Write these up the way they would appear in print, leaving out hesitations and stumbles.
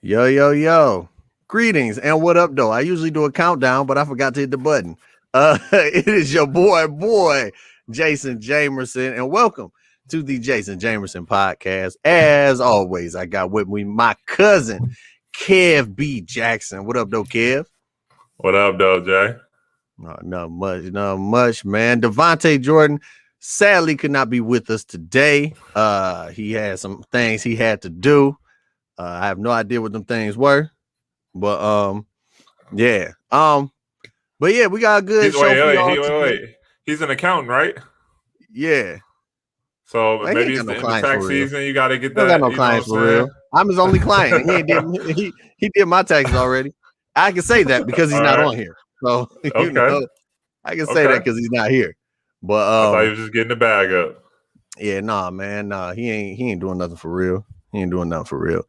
Yo, yo, yo. Greetings and what up, though? I usually do a countdown, but I forgot to hit the button. It is your boy, Jason Jamerson, and welcome to the Jason Jamerson podcast. As always, I got with me my cousin, Kev B. Jackson. What up, though, Kev? What up, though, Jay? Not much, man. Devontae Jordan sadly could not be with us today. He had some things he had to do. I have no idea what them things were, but yeah, but yeah, we got a good show for y'all today. Wait. He's an accountant, right? Yeah. So Man, maybe it's the end of tax season. You got to get that. I got no clients for real. I'm his only client. He did my taxes already. I can say that because he's not on here. So okay. I can say that because he's not here. But I thought he was just getting the bag up. Yeah, nah, man. Nah, he ain't doing nothing for real. He ain't doing nothing for real.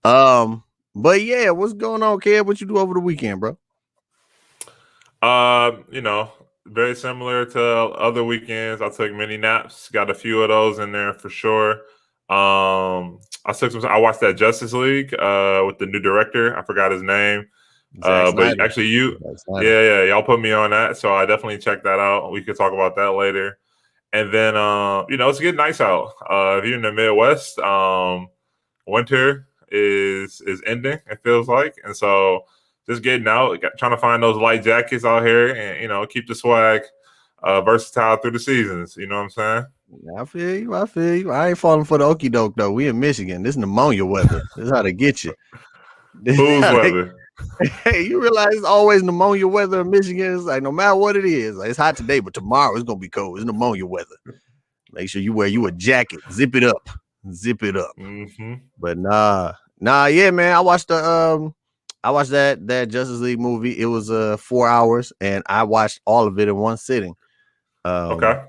But yeah, what's going on, Kev? What you do over the weekend, bro? Very similar to other weekends. I took mini naps. Got a few of those in there for sure. I watched that Justice League with the new director. I forgot his name. But actually, y'all put me on that, so I definitely checked that out. We could talk about that later. And then, it's getting nice out. If you're in the Midwest, winter is ending, it feels like. And so just getting out, trying to find those light jackets out here and, keep the swag versatile through the seasons. You know what I'm saying? I feel you. I ain't falling for the okie doke, though. We in Michigan. This is pneumonia weather. This is how they get you. Whose weather? Hey, you realize it's always pneumonia weather in Michigan. It's like no matter what it is, like, it's hot today, but tomorrow it's gonna be cold. It's pneumonia weather. Make sure you wear you a jacket. Zip it up. Mm-hmm. But yeah, man. I watched that Justice League movie. It was 4 hours, and I watched all of it in one sitting. Okay.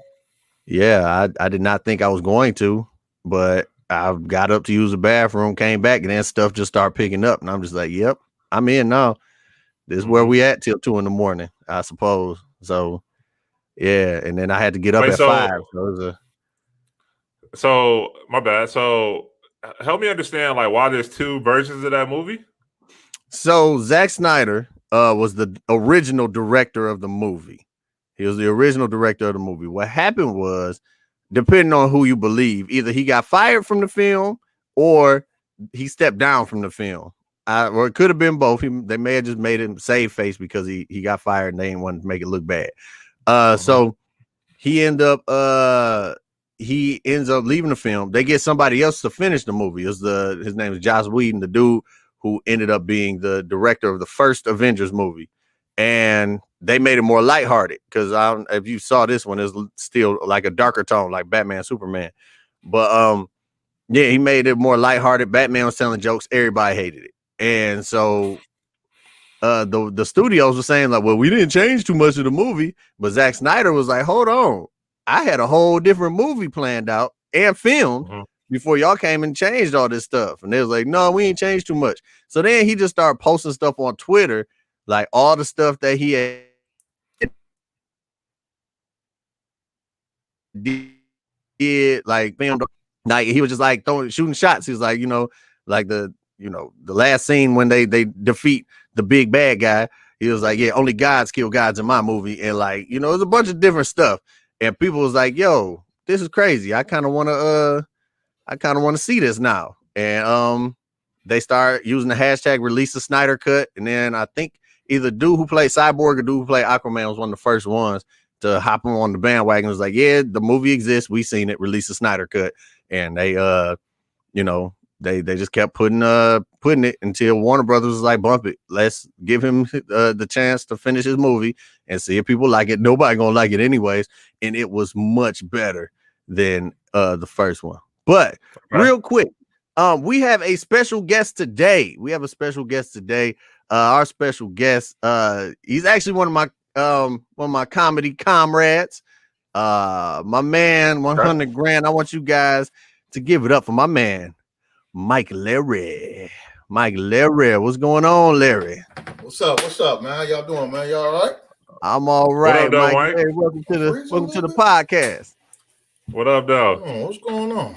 Yeah, I did not think I was going to, but I got up to use the bathroom, came back, and then stuff just started picking up, and I'm just like, yep. I'm in now. This is where we at till 2 a.m, I suppose. So, yeah, and then I had to get up at 5. So my bad. So help me understand, like, why there's two versions of that movie. So Zack Snyder was the original director of the movie. He was the original director of the movie. What happened was, depending on who you believe, either he got fired from the film or he stepped down from the film. Or it could have been both. They may have just made him save face because he got fired and they didn't want to make it look bad. So he ends up leaving the film. They get somebody else to finish the movie. His name is Joss Whedon, the dude who ended up being the director of the first Avengers movie. And they made it more lighthearted because if you saw this one, it's still like a darker tone, like Batman, Superman. But yeah, he made it more lighthearted. Batman was telling jokes. Everybody hated it. And so the studios were saying, like, well, we didn't change too much of the movie. But Zack Snyder was like, hold on. I had a whole different movie planned out and filmed before y'all came and changed all this stuff. And they was like, no, we ain't changed too much. So then he just started posting stuff on Twitter, like all the stuff that he had did, like filmed, like he was just like shooting shots. He was like, like the last scene when they defeat the big bad guy, he was like, yeah, only gods kill gods in my movie. And like, there's a bunch of different stuff. And people was like, yo, this is crazy. I kind of want to see this now. And they start using the hashtag release the Snyder cut. And then I think either dude who played Cyborg or dude who played Aquaman was one of the first ones to hop on the bandwagon. It was like, yeah, the movie exists. We seen it. Release the Snyder cut. And they they just kept putting it until Warner Brothers was like, bump it. Let's give him the chance to finish his movie and see if people like it. Nobody gonna like it anyways. And it was much better than the first one. But real quick, we have a special guest today. Our special guest, he's actually one of my comedy comrades. My man, 100 grand. I want you guys to give it up for my man, Mike Larry. What's going on, Larry? What's up, man? How y'all doing, man? Y'all all right? I'm all right, Mike. Hey, welcome to the podcast. What up, dog? What's going on?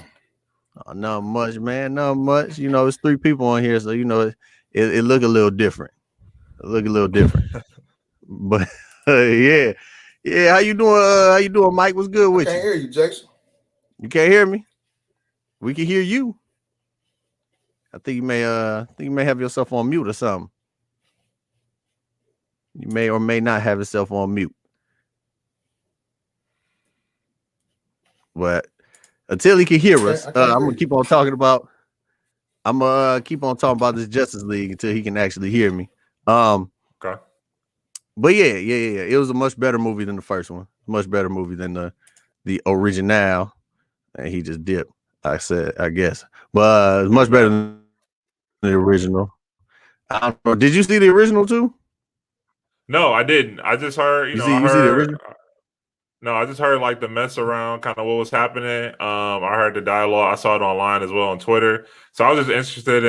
Not much, man. Not much. It's 3 people on here, so it look a little different. But yeah. How you doing? How you doing, Mike? What's good with I can't hear you, Jason. You can't hear me? We can hear you. I think you may have yourself on mute or something. You may or may not have yourself on mute. But until he can hear us, I'm gonna keep on talking about. I'm gonna keep on talking about this Justice League until he can actually hear me. Okay. But yeah. It was a much better movie than the first one. Much better movie than the original. And he just dipped. I guess, but it's much better than the original. I don't know. Did you see the original too? No, I didn't. I just heard. You see the original? No, I just heard like the mess around, kind of what was happening. I heard the dialogue. I saw it online as well on Twitter. So I was just interested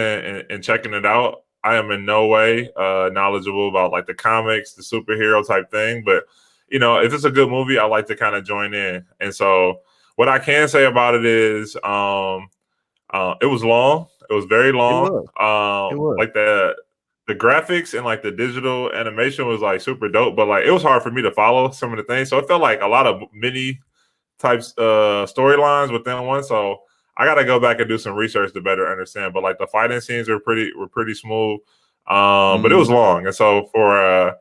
in checking it out. I am in no way knowledgeable about like the comics, the superhero type thing, but if it's a good movie, I like to kind of join in. And so what I can say about it is, it was long. It was very long. It was. Like the graphics and like the digital animation was like super dope, but like it was hard for me to follow some of the things. So it felt like a lot of mini types storylines within one. So I got to go back and do some research to better understand. But like the fighting scenes were pretty smooth, but it was long. And so for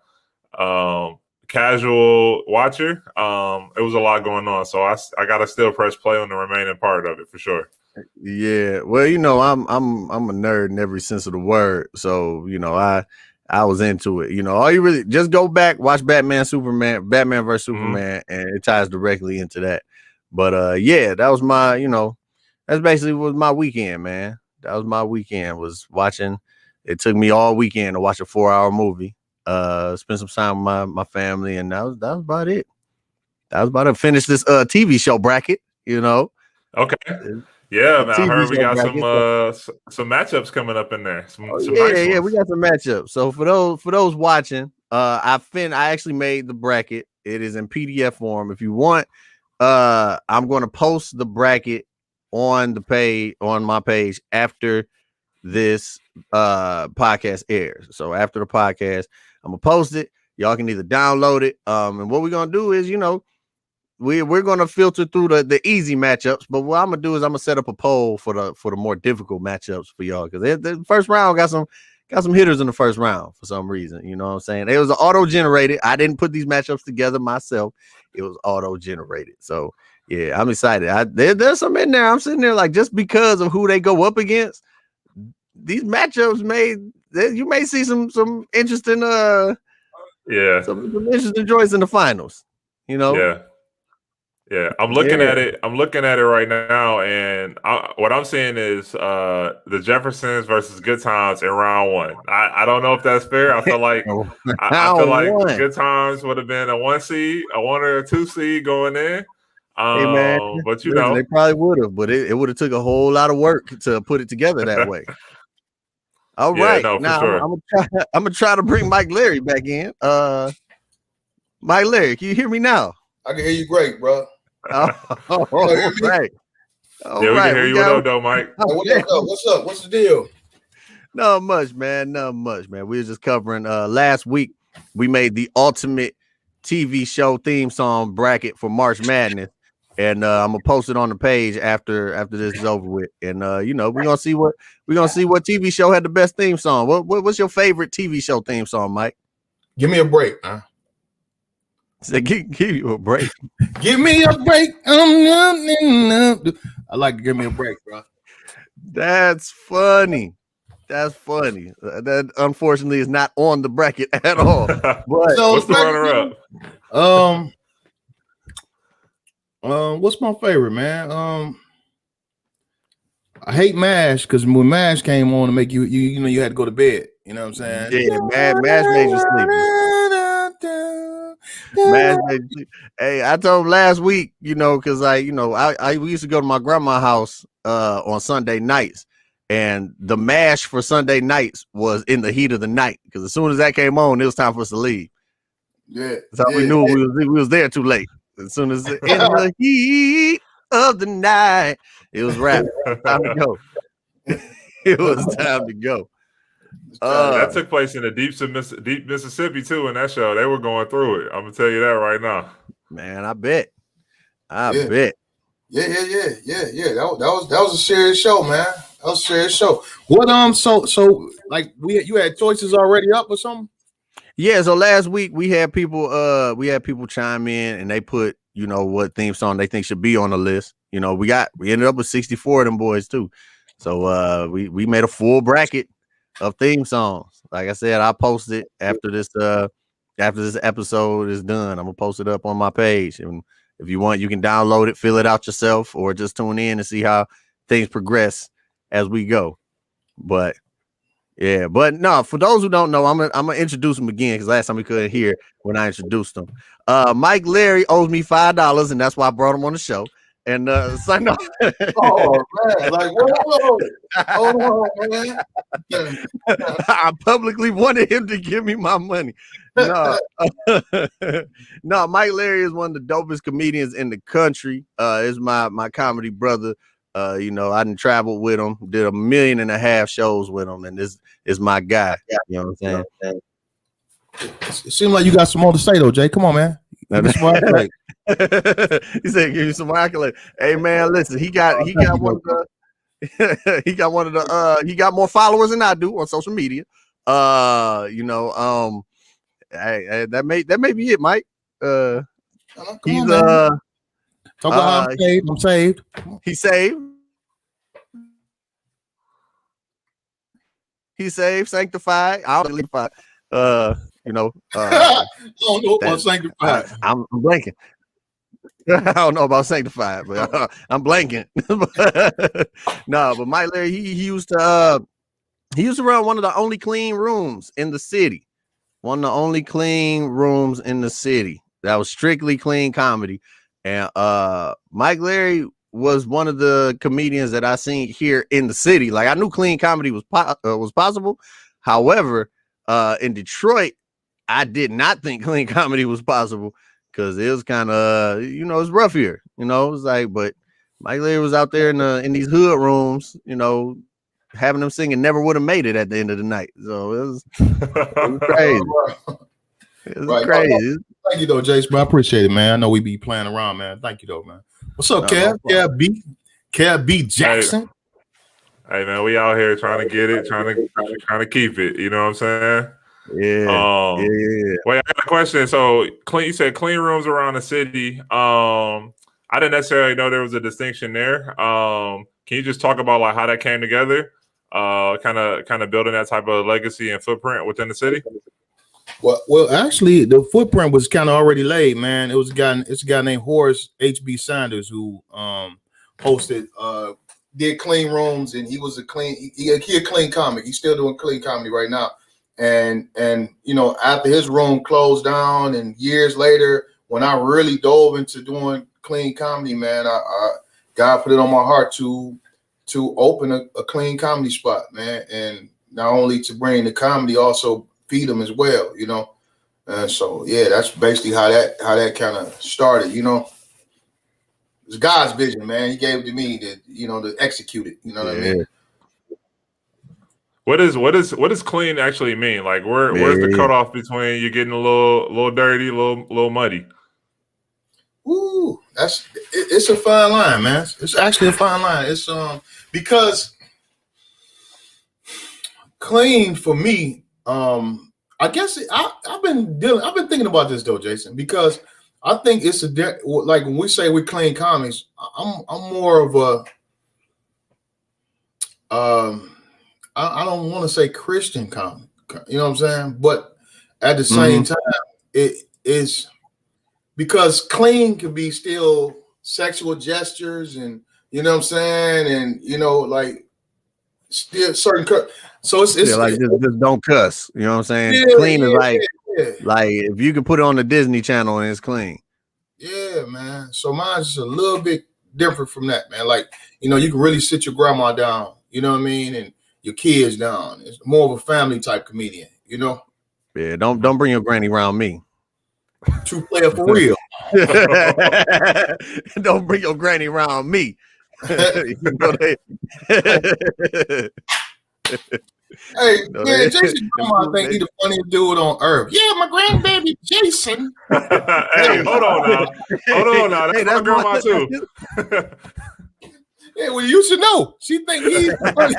a casual watcher, it was a lot going on. So I got to still press play on the remaining part of it for sure. Yeah, well, I'm a nerd in every sense of the word, so I was into it. All you really just go back, watch Batman vs Superman, and it ties directly into that. But yeah, that was my that's basically was my weekend, man. That was my weekend, was watching. It took me all weekend to watch a 4-hour movie. Spend some time with my family, and that was about it. That was about to finish this TV show bracket. Okay. Yeah, man. I heard we got some matchups coming up in there. Some nice ones. We got some matchups. So for those watching, I actually made the bracket. It is in PDF form. If you want, I'm going to post the bracket on my page after this podcast airs. So after the podcast, I'm gonna post it. Y'all can either download it. And what we're gonna do is, we're gonna filter through the easy matchups, but what I'm gonna do is I'm gonna set up a poll for the more difficult matchups for y'all, because the first round got some hitters in the first round for some reason. You know what I'm saying? It was auto generated. I didn't put these matchups together myself. It was auto generated. So yeah, I'm excited. There's some in there. I'm sitting there like, just because of who they go up against, these matchups you may see some interesting some interesting joints in the finals. Yeah, I'm looking at it. I'm looking at it right now, and what I'm seeing is the Jeffersons versus Good Times in round one. I don't know if that's fair. I feel like Good Times would have been a 1 seed, a 1 or a 2 seed going in. Hey man, but they probably would have, but it would have took a whole lot of work to put it together that way. All right, no, now sure. I'm gonna try to bring Mike Larry back in. Mike Larry, can you hear me now? I can hear you great, bro. All right. We can hear you. What up, though, Mike? What's up? What's the deal? Not much, man. We were just covering last week. We made the ultimate TV show theme song bracket for March Madness, and I'm gonna post it on the page after this is over with. And we're gonna see what TV show had the best theme song. What's your favorite TV show theme song, Mike? Give me a break, huh? So give you a break. Give me a break. I like to give me a break, bro. That's funny. That unfortunately is not on the bracket at all. But what's the runner-up? What's my favorite, man? I hate MASH, because when MASH came on to make you had to go to bed. You know what I'm saying? Yeah, MASH made you sleep. Hey, I told him last week, because we used to go to my grandma's house on Sunday nights, and the MASH for Sunday nights was in the heat of the night, because as soon as that came on, it was time for us to leave. Yeah, so we knew we was there too late. As soon as in the heat of the night, it was wrapped. Time to go. It was time to go. That took place in the deep Mississippi too. In that show, they were going through it. I'm gonna tell you that right now. Man, I bet. Bet. Yeah. That was a serious show, man. That was a serious show. What so like you had choices already up or something? Yeah, so last week we had people chime in and they put, you know, what theme song they think should be on the list. You know, we ended up with 64 of them boys too. So we made a full bracket of theme songs. Like I said, I'll post it after this episode is done. I'm gonna post it up on my page. And if you want, you can download it, fill it out yourself, or just tune in and see how things progress as we go. But yeah, but no, for those who don't know, I'm gonna introduce them again because last time we couldn't hear when I introduced them. Mike Larry owes me $5, and that's why I brought him on the show. And so no. Oh man, like hold on, man. I publicly wanted him to give me my money. No, no, Mike Larry is one of the dopest comedians in the country. Is my comedy brother. You know, I done traveled with him, did 1.5 million shows with him, and this is my guy. You know what I'm saying? It seems like you got some more to say though, Jay. Come on, man. He said, "Give you some accolade." Hey, man, listen. He got one of the. He got more followers than I do on social media. You know, that may be it, Mike. He's talk about I'm saved. He's saved. He's saved, sanctified. I don't believe you know, I don't know about sanctified. I'm blanking. I don't know about sanctified, but I'm blanking. No, but Mike Larry, he used to run one of the only clean rooms in the city. One of the only clean rooms in the city that was strictly clean comedy. And Mike Larry was one of the comedians that I seen here in the city. Like I knew clean comedy was possible. However, in Detroit, I did not think clean comedy was possible because it was kind of, you know, it's rough here. You know, it was like, but Mike Larry was out there in these hood rooms, you know, having them singing Never Would Have Made It at the end of the night. So it was crazy. It was crazy. Thank you though, Jace, bro. I appreciate it, man. I know we be playing around, man. Thank you though, man. What's up, Kev B Jackson? Hey man, we out here trying to get it, trying to keep it. You know what I'm saying? Yeah. Wait, I got a question. So, you said clean rooms around the city. I didn't necessarily know there was a distinction there. Can you just talk about like how that came together? Kind of building that type of legacy and footprint within the city. Well, actually, the footprint was kind of already laid, man. It's a guy named Horace H.B. Sanders who hosted did clean rooms, and he was a clean comic. He's still doing clean comedy right now. And you know, after his room closed down, and years later, when I really dove into doing clean comedy, man, God put it on my heart to open a clean comedy spot, man, and not only to bring the comedy, also feed them as well, you know. And so yeah, that's basically how that kind of started, you know. It's God's vision, man. He gave it to me to execute it. You know what I mean? What does clean actually mean? Like where's the cutoff between you getting a little dirty, a little muddy? Ooh, it's a fine line, man. It's actually a fine line. It's because clean for me, I guess I've been thinking about this though, Jason, because I think it's like when we say we clean comics, I'm more of a I don't want to say Christian comic, you know what I'm saying? But at the same time, it is because clean can be still sexual gestures, and you know what I'm saying, and you know, like still certain so it's like just don't cuss, you know what I'm saying? Yeah, clean is like if you can put it on the Disney Channel and it's clean. Yeah, man. So mine's just a little bit different from that, man. Like, you know, you can really sit your grandma down, you know what I mean, and your kids down. It's more of a family type comedian, you know. Yeah, don't bring your granny around me. True player for real. Don't bring your granny around me. Hey Hey, No, man, Jason Grandma think he the funniest dude on earth. Yeah, my grandbaby Jason. Hey, hold on now. That's Hey, my grandma too. Yeah, well, you should know. She think he's funny.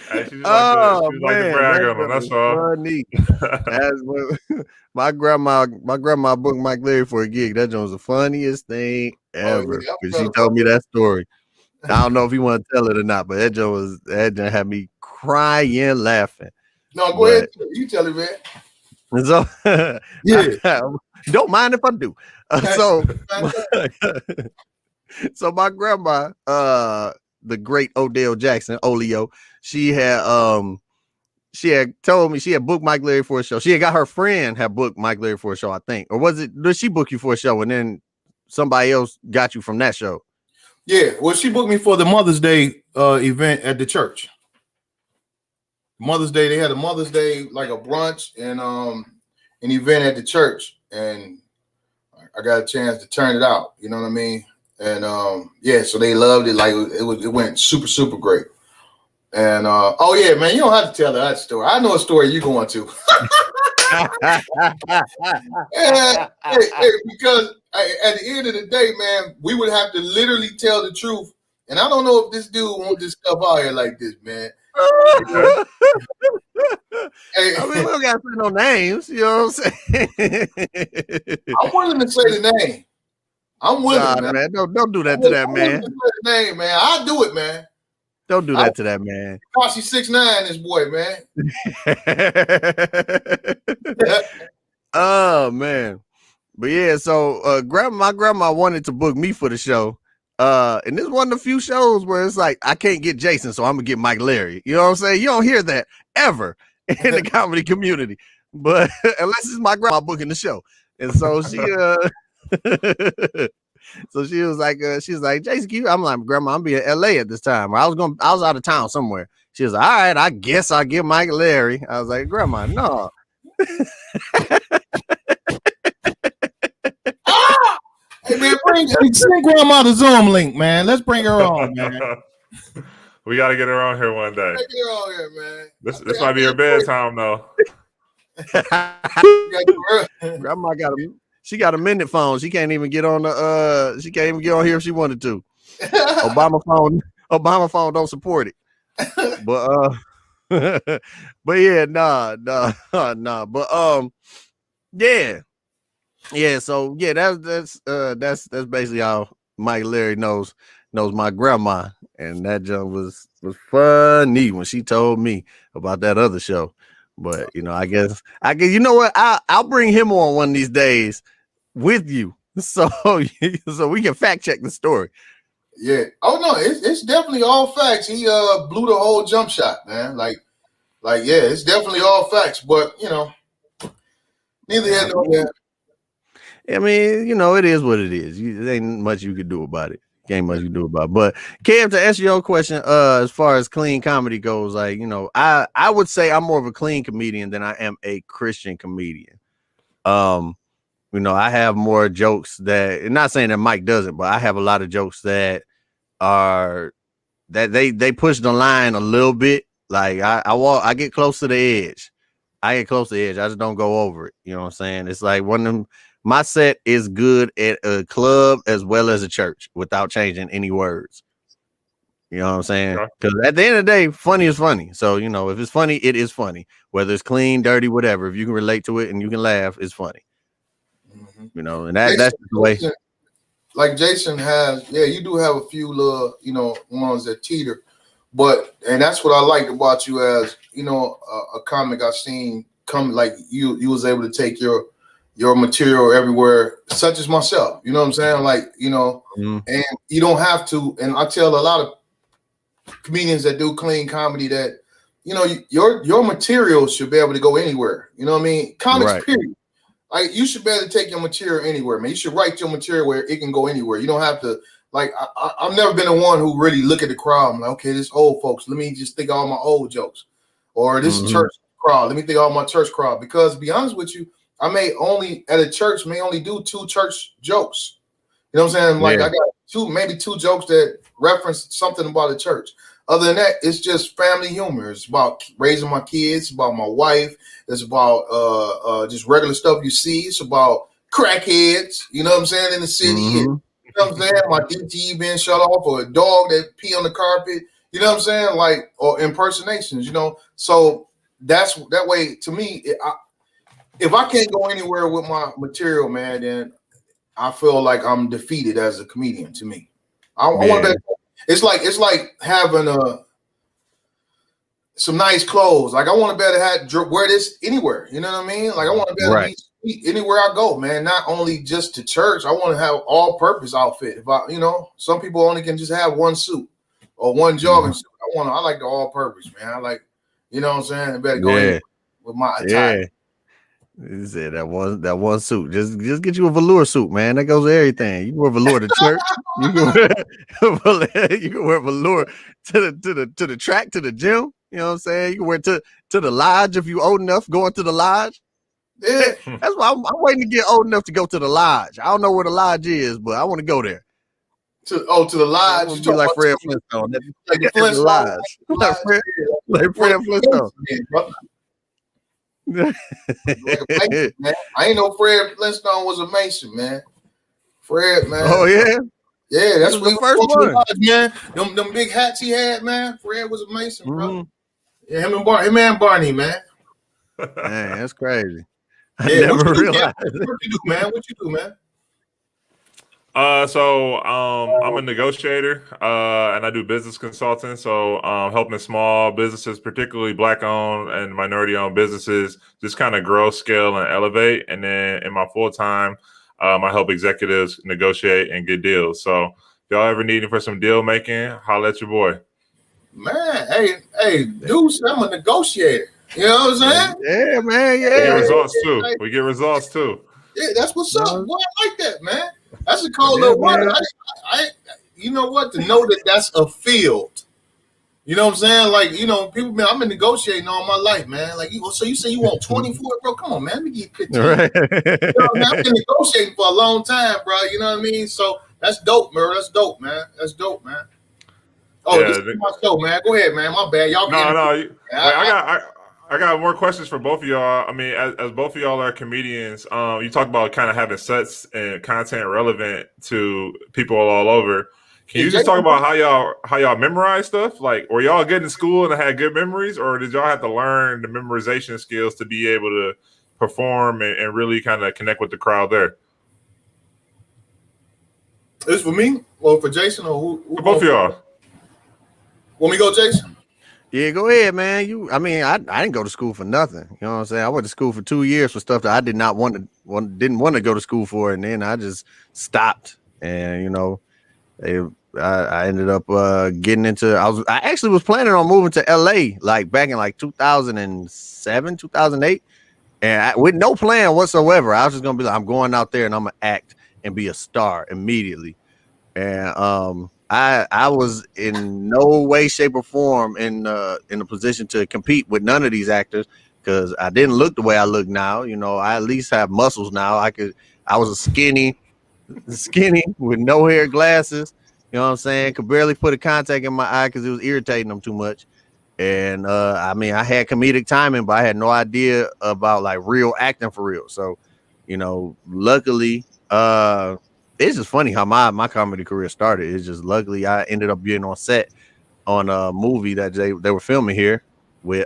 Hey, she just like to brag on him. was That's all. funny. That's what my grandma booked Mike Larry for a gig. That joint was the funniest thing ever. Because she told me that story. I don't know if he want to tell it or not, but that joint had me crying, laughing. No, go ahead. You tell it, man. So yeah, don't mind if I do. So my grandma, the great Odell Jackson, Olio, she had told me she had booked Mike Larry for a show. She had got her friend had booked Mike Larry for a show, I think. Or did she book you for a show and then somebody else got you from that show? Yeah, well, she booked me for the Mother's Day event at the church. Mother's Day, they had a Mother's Day, like a brunch and an event at the church. And I got a chance to turn it out, you know what I mean? And yeah, so they loved it. Like it went super, super great. And oh yeah, man, you don't have to tell that story. I know a story you're going to. Because at the end of the day, man, we would have to literally tell the truth. And I don't know if this dude wants this stuff out here like this, man. Hey, I mean, we don't got to say no names. You know what I'm saying? I'm willing to say the name. I'm willing, man. Don't do that to that man. To say the name, man. I'll do it, man. Don't do that to that man. Cost you 6'9", this boy, man. Oh man. But yeah, so my grandma wanted to book me for the show. And this is one of the few shows where it's like I can't get Jason, so I'm gonna get Mike Larry. You know what I'm saying? You don't hear that ever in the comedy community. But unless it's my grandma booking the show. And so she so she was like, Jason, I'm like, grandma, I'm being in LA at this time. I was out of town somewhere. She was like, all right, I guess I'll get Mike Larry. I was like, grandma, no. Hey man, send grandma the Zoom link, man. Let's bring her on, man. We got to get her on here one day. Get her on here, man. This might be her bedtime though. Grandma she got a minute phone. She can't even get on the she can't even get on here if she wanted to. Obama phone don't support it. But but yeah, nah. But yeah, so yeah, that's basically how Mike Larry knows my grandma, and that junk was funny when she told me about that other show. But you know, I guess you know what? I'll bring him on one of these days with you, so we can fact check the story. Yeah. Oh no, it's definitely all facts. He blew the whole jump shot, man. Like yeah, it's definitely all facts. But you know, neither here nor there. I mean, you know, it is what it is. There ain't much you can do about it. Ain't much you can do about it. But Kev, to answer your question, as far as clean comedy goes, like, you know, I would say I'm more of a clean comedian than I am a Christian comedian. You know, I have more jokes that, and not saying that Mike doesn't, but I have a lot of jokes that are that they push the line a little bit. Like I get close to the edge. I just don't go over it. You know what I'm saying? It's like one of them. My set is good at a club as well as a church without changing any words. You know what I'm saying? Because at the end of the day, funny is funny. So, you know, if it's funny, it is funny. Whether it's clean, dirty, whatever. If you can relate to it and you can laugh, it's funny. Mm-hmm. You know, and that's the way. Like Jason has, yeah, you do have a few little, you know, ones that teeter. And that's what I liked about you as, you know, a comic I've seen come, like you was able to take your material everywhere, such as myself. You know what I'm saying? Like, you know, and you don't have to. And I tell a lot of comedians that do clean comedy that, you know, your material should be able to go anywhere. You know what I mean? Comics, period. Like, you should be able to take your material anywhere, man. You should write your material where it can go anywhere. You don't have to, like, I've never been the one who really look at the crowd. I'm like, okay, this old folks, let me just think of all my old jokes. Or this church crowd, let me think of all my church crowd. Because to be honest with you, I may only do 2 church jokes. You know what I'm saying? Like, I got maybe two jokes that reference something about a church. Other than that, it's just family humor. It's about raising my kids. It's about my wife. It's about just regular stuff you see. It's about crackheads. You know what I'm saying, in the city. Mm-hmm. And, you know what I'm saying? My DTE being shut off, or a dog that pee on the carpet. You know what I'm saying? Like, or impersonations. You know, so that's that way. To me, if I can't go anywhere with my material, man, then I feel like I'm defeated as a comedian. To me, I want to. It's like having some nice clothes. Like, I want to be able to wear this anywhere. You know what I mean? Like, I want to be able to be anywhere I go, man. Not only just to church. I want to have all-purpose outfit. If I, some people only can just have one suit or one jogging suit. I like the all-purpose, man. I like, you know what I'm saying? I better go anywhere with my attire. Yeah. He said that one suit. Just get you a velour suit, man. That goes with everything. You can wear velour to church. You can wear velour to the track, to the gym. You know what I'm saying? You can wear it to the lodge if you old enough, going to the lodge. Yeah. That's why I'm waiting to get old enough to go to the lodge. I don't know where the lodge is, but I want to go there. To the lodge. You be like Fred Flintstone. Like the Flintstone. Lodge. Like Fred Flintstone. Like a Mason, man. I ain't know Fred Flintstone was a Mason, man. Fred, man. Oh yeah, yeah. That's the first one, man. Them big hats he had, man. Fred was a Mason, bro. Yeah, him and Barney, man. Man, that's crazy. I Yeah, never realized. What you do, man? What you do, man? So I'm a negotiator, and I do business consulting. So helping small businesses, particularly Black-owned and minority-owned businesses, just kind of grow, scale, and elevate. And then in my full time, I help executives negotiate and get deals. So if y'all ever needing for some deal making, holla at your boy. Man, hey, dude, I'm a negotiator. You know what I'm saying? Yeah, man. Yeah. We get results too. We get results too. Yeah, that's what's up. Boy, I like that, man. That's a cold little word. You know what? To know that that's a field. You know what I'm saying? Like, people, man, I've been negotiating all my life, man. Like, so you say you want 20 for it, bro? Come on, man. Let me give you 15. Right. I've been negotiating for a long time, bro. You know what I mean? So that's dope, bro. That's dope, man. Oh, yeah, this is my show, man. Go ahead, man. My bad. Y'all I got more questions for both of y'all. I mean, as both of y'all are comedians, you talk about kind of having sets and content relevant to people all over. Can you just talk about how y'all memorize stuff? Like, were y'all good in school and had good memories, or did y'all have to learn the memorization skills to be able to perform and really kind of connect with the crowd there? This for me or for Jason or who for both of y'all? Want me to go, Jason? Yeah, go ahead, man. I didn't go to school for nothing. You know what I'm saying? I went to school for 2 years for stuff that I didn't want to go to school for, and then I just stopped. And I ended up getting into. I actually was planning on moving to LA back in 2007, 2008, and with no plan whatsoever. I was just gonna be like, I'm going out there and I'm gonna act and be a star immediately. And I was in no way, shape, or form in a position to compete with none of these actors because I didn't look the way I look now. I at least have muscles now. I was a skinny with no hair, glasses. You know what I'm saying? Could barely put a contact in my eye because it was irritating them too much. And I had comedic timing, but I had no idea about real acting for real. So, luckily, it's just funny how my comedy career started. It's just luckily I ended up being on set on a movie that they were filming here with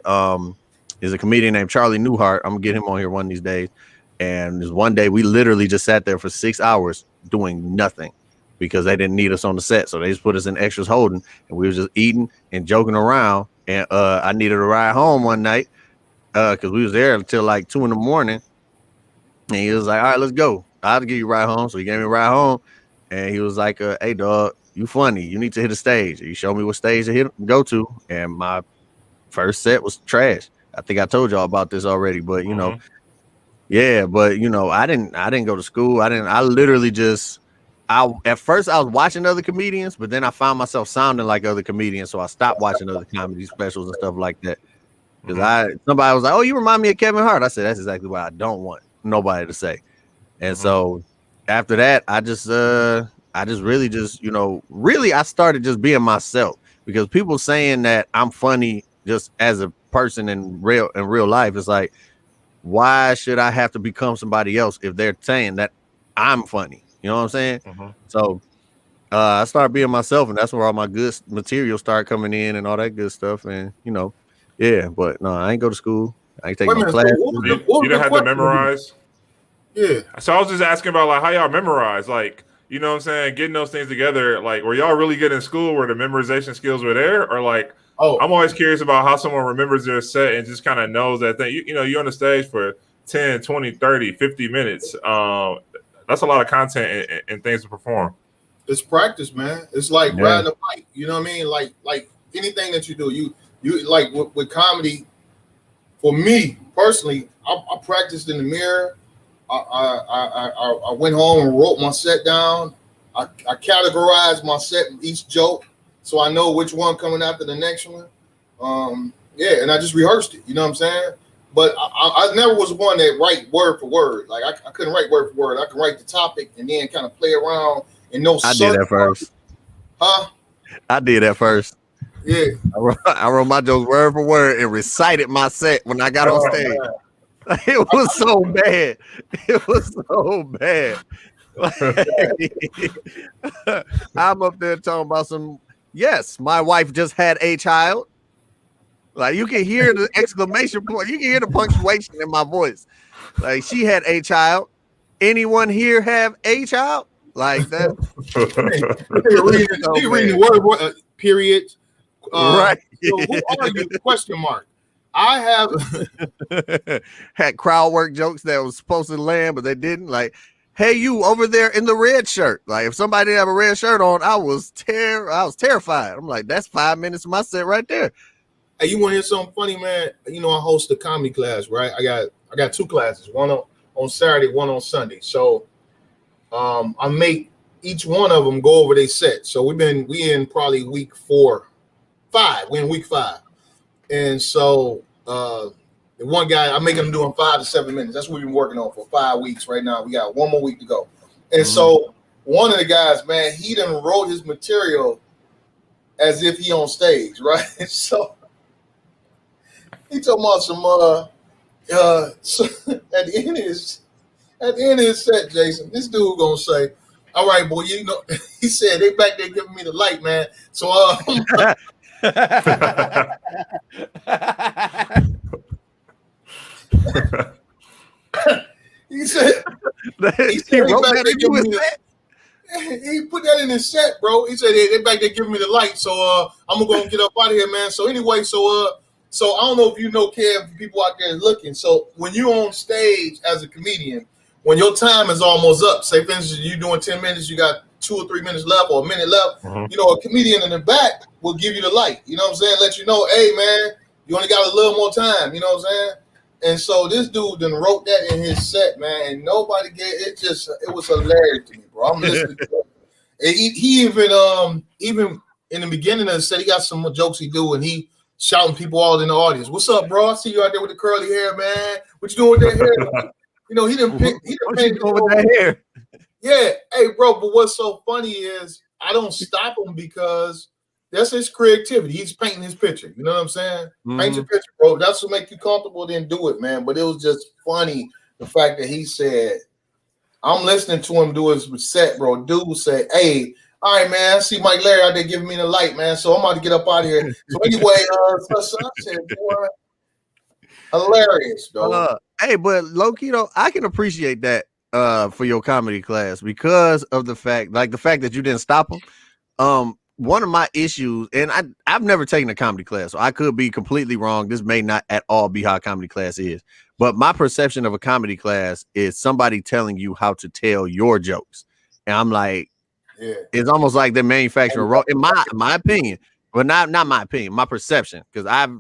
is a comedian named Charlie Newhart. I'm gonna get him on here one of these days. And there's one day we literally just sat there for 6 hours doing nothing because they didn't need us on the set. So they just put us in extras holding, and we were just eating and joking around. And I needed a ride home one night because we was there until 2 a.m. And he was like, all right, let's go. I'll give you a ride home. So he gave me a ride home. And he was like, hey, dog, you funny. You need to hit a stage. He showed me what stage to go to. And my first set was trash. I think I told y'all about this already. But, yeah, but, I didn't go to school. I literally just, at first I was watching other comedians, but then I found myself sounding like other comedians. So I stopped watching other comedy specials and stuff like that. Because somebody was like, oh, you remind me of Kevin Hart. I said, that's exactly what I don't want nobody to say. And so after that, I just really just, really I started just being myself, because people saying that I'm funny just as a person in real life is like, why should I have to become somebody else if they're saying that I'm funny? You know what I'm saying? So I started being myself, and that's where all my good material started coming in and all that good stuff. And yeah, but no, I ain't go to school. I ain't take no class. You don't have to memorize. Yeah. So I was just asking about like how y'all memorize, like, you know what I'm saying, getting those things together. Like, were y'all really good in school where the memorization skills were there, or like? I'm always curious about how someone remembers their set and just kind of knows that thing. You know, you're on the stage for 10, 20, 30, 50 minutes. That's a lot of content and things to perform. It's practice, man. It's like riding a bike. You know what I mean? Like anything that you do, you like with comedy. For me personally, I practiced in the mirror. I went home and wrote my set down. I categorized my set in each joke, so I know which one coming after the next one. And I just rehearsed it. You know what I'm saying? But I never was one that write word for word. Like I couldn't write word for word. I could write the topic and then kind of play around and know. I did that first. Huh? I did that first. Yeah. I wrote my jokes word for word and recited my set when I got on stage. It was so bad. It was so bad. I'm up there talking about some. Yes, my wife just had a child. Like you can hear the exclamation point. You can hear the punctuation in my voice. Like she had a child. Anyone here have a child? Like that. You reading the word period. Right. So who are you? Question mark. I have had crowd work jokes that was supposed to land, but they didn't. Like, hey, you over there in the red shirt. Like, if somebody didn't have a red shirt on, I was terrified. I'm like, that's 5 minutes of my set right there. Hey, you want to hear something funny, man? You know, I host a comedy class, right? I got 2 classes, one on Saturday, one on Sunday. So I make each one of them go over their set. So we in probably week 5. We're in week 5. And so the one guy, I make him do in 5 to 7 minutes. That's what we've been working on for 5 weeks right now. We got 1 more week to go. And so one of the guys, man, he done wrote his material as if he on stage, right? So he talking about some so at the end of his set, Jason, this dude gonna say, all right, boy, you know, he said they back there giving me the light, man. So he said he wrote that into his set. He put that in his set, bro. He said they back there giving me the light, so I'm gonna get up out of here, man. So anyway, so I don't know if you know, Kev, people out there looking. So when you on stage as a comedian, when your time is almost up, say for instance you doing 10 minutes, you got 2 or 3 minutes left or a minute left, you know, a comedian in the back will give you the light. You know what I'm saying? Let you know, hey man, you only got a little more time. You know what I'm saying? And so this dude then wrote that in his set, man, and nobody get it. It was hilarious to me, bro. I'm listening to it. And he even in the beginning of the set, he got some more jokes he do, and he shouting people all in the audience. What's up, bro? I see you out there with the curly hair, man. What you doing with that hair? You know, he didn't pick. What you doing with that hair? Yeah, hey, bro. But what's so funny is I don't stop him because that's his creativity. He's painting his picture. You know what I'm saying? Paint your picture, bro. That's what make you comfortable. Then do it, man. But it was just funny the fact that he said, "I'm listening to him do his set, bro." Dude said, "Hey, all right, man. I see Mike Larry out there giving me the light, man. So I'm about to get up out of here." So anyway, so I said, "Boy, hilarious, though." Hey, but low-key though, I can appreciate that for your comedy class because of the fact that you didn't stop them. One of my issues, and I've never taken a comedy class, so I could be completely wrong. This may not at all be how a comedy class is, but my perception of a comedy class is somebody telling you how to tell your jokes, and I'm like, it's almost like they're manufacturing raw. In my opinion, but not my opinion, my perception, because I've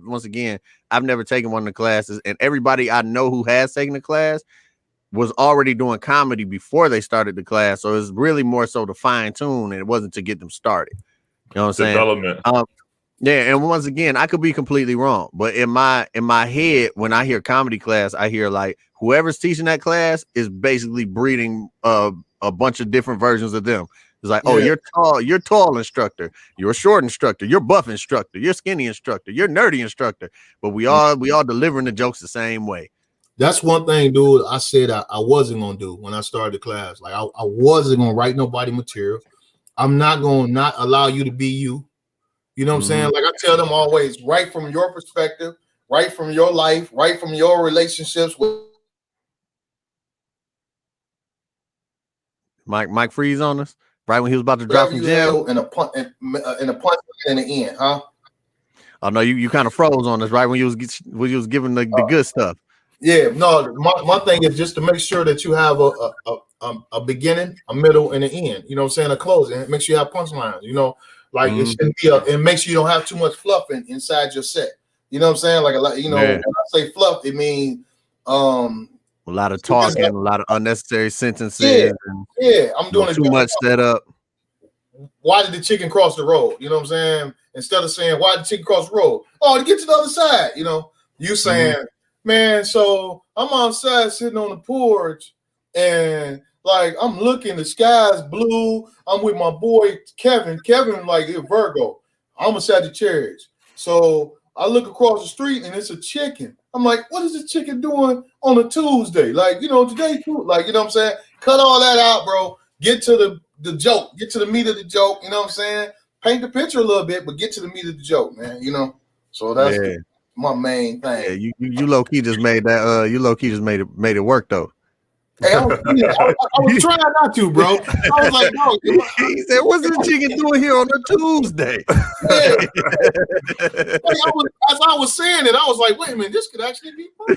never taken one of the classes, and everybody I know who has taken the class was already doing comedy before they started the class, so it's really more so to fine tune, and it wasn't to get them started. You know what I'm saying? Development. Yeah, and once again, I could be completely wrong, but in my head, when I hear comedy class, I hear like whoever's teaching that class is basically breeding a bunch of different versions of them. It's like, oh, you're tall instructor, you're a short instructor, you're buff instructor, you're skinny instructor, you're nerdy instructor, but we all delivering the jokes the same way. That's one thing, dude. I said I wasn't gonna do when I started the class. Like I wasn't gonna write nobody material. I'm not gonna not allow you to be you. You know what I'm saying? Like I tell them always, write from your perspective, write from your life, write from your relationships with Mike freeze on us right when he was about to drop from jail and a punch in the end, huh? Oh no, you kind of froze on us right when you was giving the good stuff. Yeah, no, my thing is just to make sure that you have a beginning, a middle, and an end. You know what I'm saying? A closing. Make sure you have punchlines. You know, like it shouldn't be it makes sure you don't have too much fluff inside your set. You know what I'm saying? Like a lot, you know, when I say fluff, it means a lot of talking, a lot of unnecessary sentences. I'm doing too much setup. Why did the chicken cross the road? You know what I'm saying? Instead of saying why did the chicken cross the road? Oh, to get to the other side. You know, you saying, man, so I'm outside sitting on the porch and like I'm looking, the sky's blue. I'm with my boy Kevin. Kevin, like Virgo. I'm beside the chariots. So I look across the street and it's a chicken. I'm like, what is this chicken doing on a Tuesday? Like, you know, today, like, you know what I'm saying? Cut all that out, bro. Get to the joke. Get to the meat of the joke. You know what I'm saying? Paint the picture a little bit, but get to the meat of the joke, man. You know? So that's my main thing. Yeah, you low key just made that. You low key just made it work though. Hey, I was trying not to, bro. I was like, bro. He said, "What's this chicken doing here on a Tuesday?" Yeah. As I was saying it, I was like, "Wait a minute, this could actually be fun."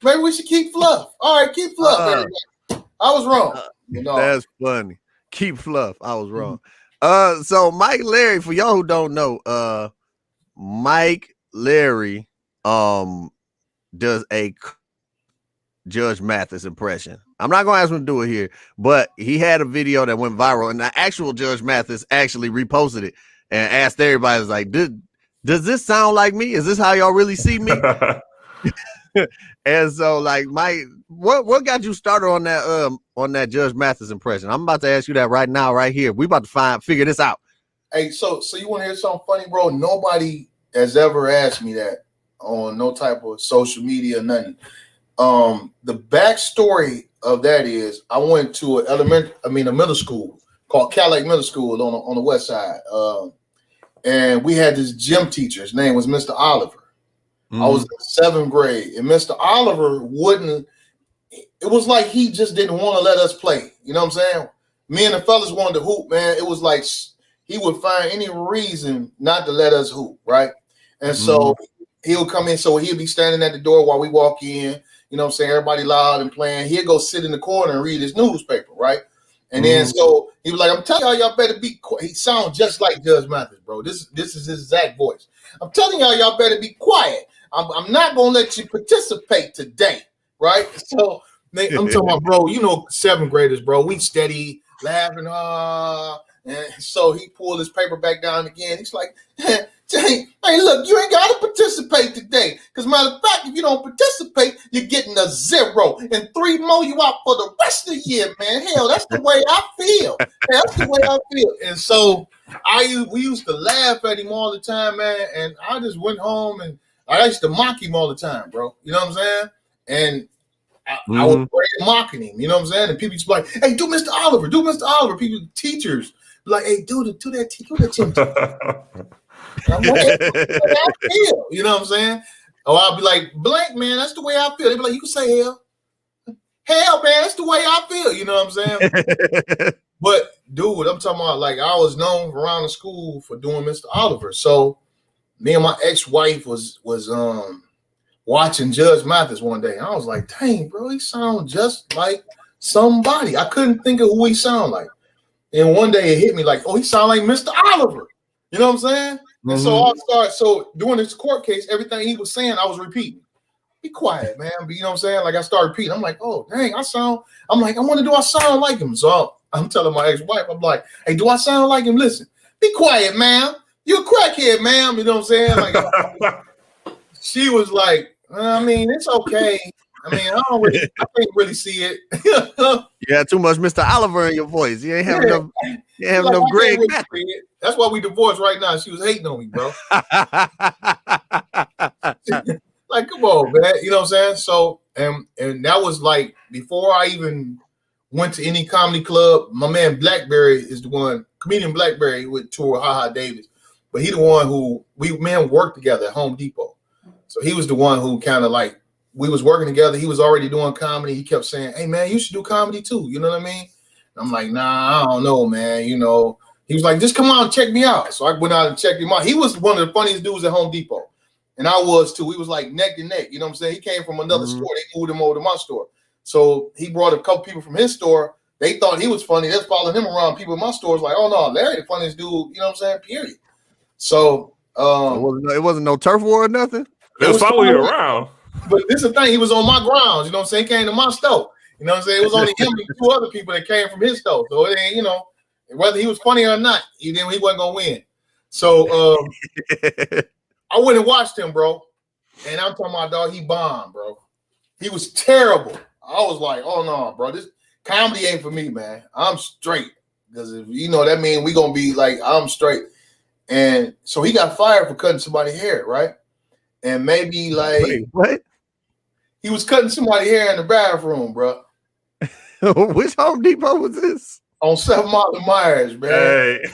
Maybe we should keep fluff. All right, keep fluff. I was wrong. That's funny. Keep fluff. I was wrong. So Mike Larry, for y'all who don't know, Mike Larry, does a Judge Mathis impression. I'm not gonna ask him to do it here, but he had a video that went viral, and the actual Judge Mathis actually reposted it and asked everybody, "Was like, does this sound like me? Is this how y'all really see me?" And so, like, Mike, what got you started on that Judge Mathis impression? I'm about to ask you that right now, right here. We about to figure this out. Hey, so you want to hear something funny, bro? Nobody has ever asked me that on no type of social media, nothing. The backstory of that is I went to a middle school called Cadillac Middle School on the west side. And we had this gym teacher. His name was Mr. Oliver. I was in 7th grade, and Mr. Oliver wouldn't. It was like he just didn't want to let us play. You know what I'm saying? Me and the fellas wanted to hoop, man. It was like he would find any reason not to let us hoop, right? And so he'll come in. So he'll be standing at the door while we walk in. You know what I'm saying? Everybody loud and playing. He'll go sit in the corner and read his newspaper, right? And then so he was like, I'm telling y'all better be quiet. He sounds just like Judge Mathis, bro. This is his exact voice. I'm telling y'all better be quiet. I'm not going to let you participate today, right? So I'm talking about, bro, you know, 7th graders, bro. We steady laughing. And so he pulled his paper back down again. He's like, hey, look, you ain't got to participate today. Because matter of fact, if you don't participate, you're getting a 0. And 3 more you out for the rest of the year, man. Hell, that's the way I feel. That's the way I feel. And so we used to laugh at him all the time, man. And I just went home and I used to mock him all the time, bro. You know what I'm saying? And I was mocking him. You know what I'm saying? And people just be like, hey, do Mr. Oliver. Do Mr. Oliver. People, teachers, be like, hey, do that. I'm like, I feel. You know what I'm saying? Or I'll be like, blank, man, that's the way I feel. They be like, you can say hell. Hell, man, that's the way I feel. You know what I'm saying? But, dude, I'm talking about, like, I was known around the school for doing Mr. Oliver. So me and my ex-wife was watching Judge Mathis one day. And I was like, dang, bro, he sounds just like somebody. I couldn't think of who he sound like. And one day it hit me like, oh, he sound like Mr. Oliver. You know what I'm saying? And so during this court case, everything he was saying, I was repeating. Be quiet, man. But you know what I'm saying? Like I started repeating. I'm like, oh, dang, I sound like him. So I'm telling my ex-wife, I'm like, hey, do I sound like him? Listen, be quiet, ma'am. You're a crackhead, ma'am. You know what I'm saying? Like she was like, I mean, it's okay. I mean, I can't really see it. You had too much Mr. Oliver in your voice. You ain't have enough. You ain't have enough Greg. Really that's why we divorced right now. She was hating on me, bro. Like, come on, man. You know what I'm saying? So, and that was like before I even went to any comedy club. My man Blackberry is the one, comedian Blackberry with tour Ha Davis, but he the one who we worked together at Home Depot. So he was the one who kind of like we was working together. He was already doing comedy. He kept saying, "Hey man, you should do comedy too." You know what I mean? And I'm like, nah, I don't know, man. You know, he was like, just come out and check me out. So I went out and checked him out. He was one of the funniest dudes at Home Depot. And I was too. We was like neck to neck. You know what I'm saying? He came from another store. They moved him over to my store. So he brought a couple people from his store. They thought he was funny. They're following him around. People in my store was like, oh no, Larry the funniest dude. You know what I'm saying? Period. So it wasn't no turf war or nothing. They was following you around. But this is the thing. He was on my grounds. You know what I'm saying? He came to my store. You know what I'm saying? It was only him and two other people that came from his store. So it ain't, you know, whether he was funny or not, he wasn't gonna win. So I went and watched him, bro. And I'm talking about, dog, he bombed, bro. He was terrible. I was like, oh no, bro, this comedy ain't for me, man. I'm straight. Because if you know that means we gonna be like, I'm straight. And so he got fired for cutting somebody's hair, right? And maybe like wait, what? He was cutting somebody's hair in the bathroom, bro. Which Home Depot was this? On 7 Mile and Myers, man. Hey.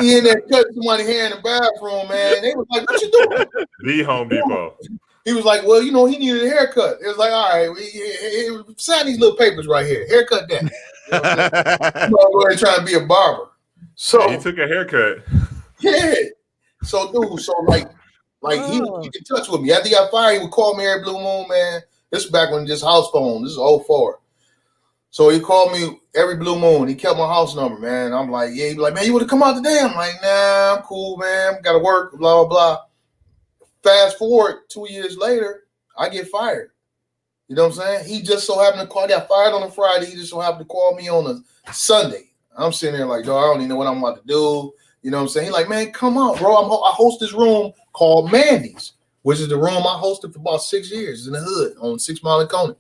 He in there cutting somebody's hair in the bathroom, man. They was like, what you doing? The Home Depot. He was like, well, you know, he needed a haircut. It was like, all right, sign these little papers right here. Haircut that. You know what I'm saying? Trying to be a barber. So he took a haircut. Yeah. So, dude, he would keep in touch with me. After he got fired, he would call me every blue moon, man. This is back when just house phone. This is 04. So he called me every blue moon. He kept my house number, man. I'm like, yeah. He'd be like, man, you want to come out today? I'm like, nah, I'm cool, man. Got to work, blah, blah, blah. Fast forward 2 years later, I get fired. You know what I'm saying? He just so happened to call. I got fired on a Friday. He just so happened to call me on a Sunday. I'm sitting there like, dog, I don't even know what I'm about to do. You know what I'm saying? He like, man, come on, bro. I host this room called Mandy's, which is the room I hosted for about 6 years in the hood on 6 Mile and Coney.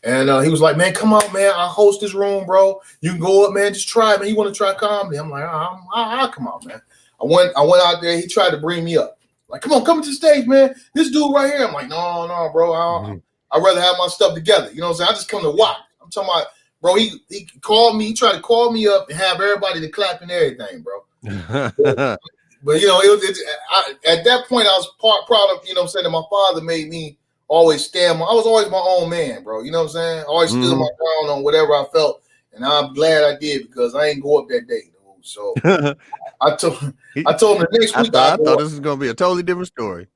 And he was like, man, come on, man. I host this room, bro. You can go up, man. Just try it, man. You want to try comedy? I'm like, I'll come out, man. I went out there. He tried to bring me up. Like, come to the stage, man. This dude right here. I'm like, no, bro. I'd rather have my stuff together. You know what I'm saying? I just come to watch. I'm talking about, bro, he called me. He tried to call me up and have everybody to clap and everything, bro. But you know, at that point, I was proud of, you know what I'm saying, that my father made me always stand. I was always my own man, bro. You know what I'm saying? I always stood my ground on whatever I felt. And I'm glad I did because I ain't go up that day, dude. So I told him the next week. I thought this was going to be a totally different story.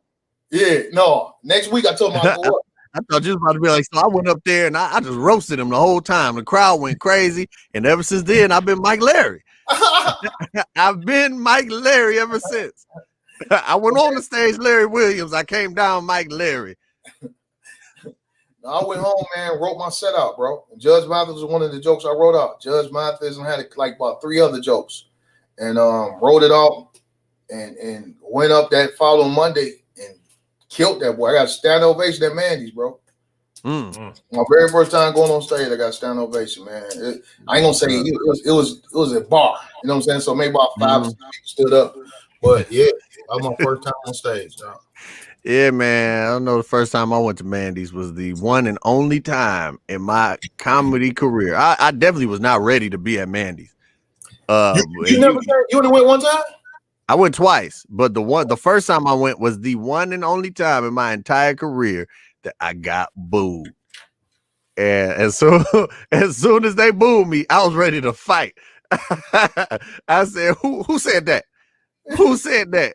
Yeah, no. Next week I told him I'd go up. I thought you was about to be like, so I went up there and I just roasted him the whole time. The crowd went crazy. And ever since then, I've been Mike Larry. I've been Mike Larry ever since. I went on the stage, Larry Williams. I came down Mike Larry. I went home, man, wrote my set out, bro. And Judge Mathis was one of the jokes I wrote out. Judge Mathis and had like about 3 other jokes. And wrote it out and went up that following Monday and killed that boy. I got a stand ovation at Mandy's, bro. My very first time going on stage, I got a stand ovation, man. I ain't gonna say it was a bar, you know what I'm saying? So maybe about 5 or 6 people stood up. But yeah, that was my first time on stage. Yeah, man. I don't know. The first time I went to Mandy's was the one and only time in my comedy career. I definitely was not ready to be at Mandy's. You only went one time? I went twice, but the first time I went was the one and only time in my entire career that I got booed. And so as soon as they booed me, I was ready to fight. I said, who said that? Who said that?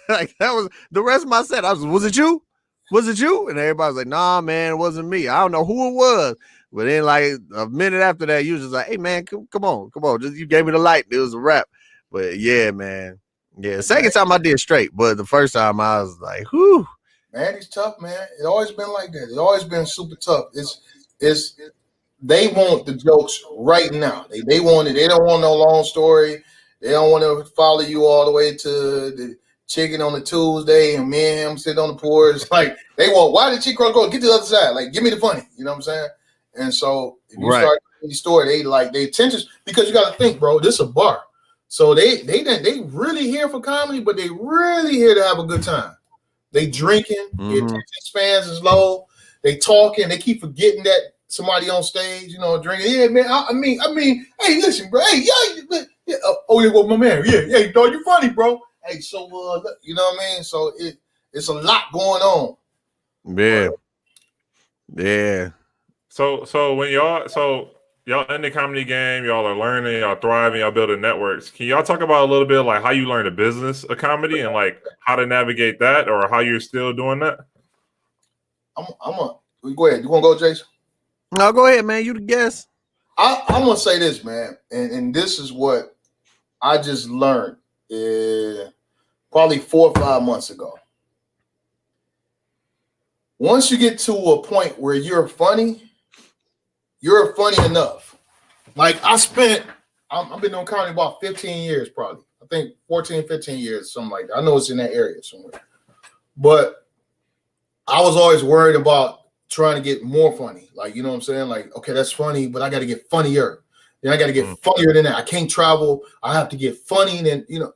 Like that was the rest of my set. Was it you? Was it you? And everybody was like, nah, man, it wasn't me. I don't know who it was. But then like a minute after that, you was just like, hey man, come on. Just you gave me the light. It was a wrap. But yeah, man. Yeah, second time I did straight, but the first time I was like, whew. Man, it's tough, man. It always been like that. It's always been super tough. It's they want the jokes right now. They want it. They don't want no long story. They don't want to follow you all the way to the chicken on the Tuesday, and me and him sit on the porch. Like they want, why did chicken go? Get to the other side. Like, give me the funny. You know what I'm saying? And so if you start the store, they like they attention because you got to think, bro. This is a bar, so they really here for comedy, but they really here to have a good time. They drinking, the attention spans is low. They talking, they keep forgetting that somebody on stage, you know, drinking. Yeah, man. I mean, hey, listen, bro. Hey, yeah. Oh, yeah, well, my man. Yeah, dog, you funny, bro. Hey, so you know what I mean? So it's a lot going on. Yeah. Yeah. So when y'all in the comedy game, y'all are learning, y'all thriving, y'all building networks. Can y'all talk about a little bit like how you learn the business of comedy and like how to navigate that or how you're still doing that? Go ahead. You want to go, Jason? No, go ahead, man. You the guest. I'm gonna say this, man, and this is what I just learned probably 4 or 5 months ago. Once you get to a point where you're funny enough. Like I've been doing comedy about 15 years, probably. I think 14, 15 years, something like that. I know it's in that area somewhere. But I was always worried about trying to get more funny. Like, you know what I'm saying? Like, okay, that's funny, but I got to get funnier. Then I got to get funnier than that. I can't travel. I have to get funny. And then, you know,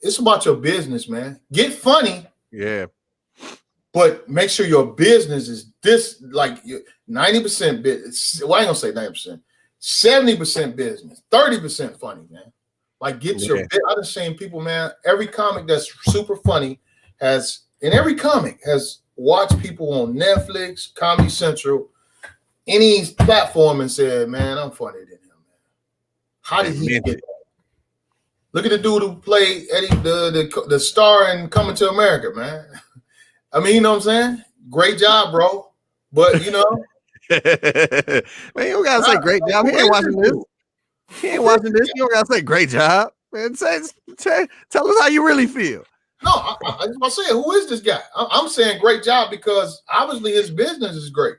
it's about your business, man. Get funny. Yeah. But make sure your business is this, like 90% business. Well, I ain't gonna say 90%, 70% business, 30% funny, man. Like get your bit. I've seen people, man. Every comic that's super funny has watched people on Netflix, Comedy Central, any platform, and said, "Man, I'm funnier than him, man. How did he get that?" Look at the dude who played Eddie, the star in Coming to America, man. I mean, you know what I'm saying? Great job, bro. But you know, man, you don't gotta say great job. He ain't watching this. He ain't watching this. You don't gotta say great job. Man, tell us how you really feel. No, I said, who is this guy? I'm saying great job because obviously his business is great.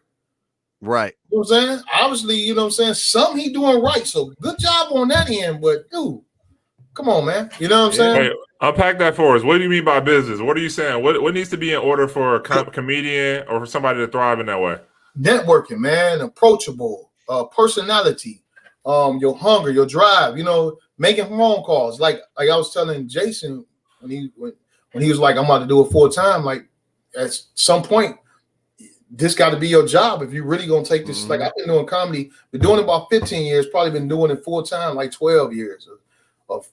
Right. You know what I'm saying? Obviously, you know what I'm saying? Something he doing right. So good job on that end. But dude, come on, man. You know what I'm saying? Hey, unpack that for us. What do you mean by business? What are you saying? What needs to be in order for a comedian or for somebody to thrive in that way? Networking, man, approachable, personality, your hunger, your drive, you know, making phone calls. Like I was telling Jason when he was like, I'm about to do it full time, like at some point, this got to be your job if you really gonna take this. Like I've been doing comedy, been doing it about 15 years, probably been doing it full time, like 12 years of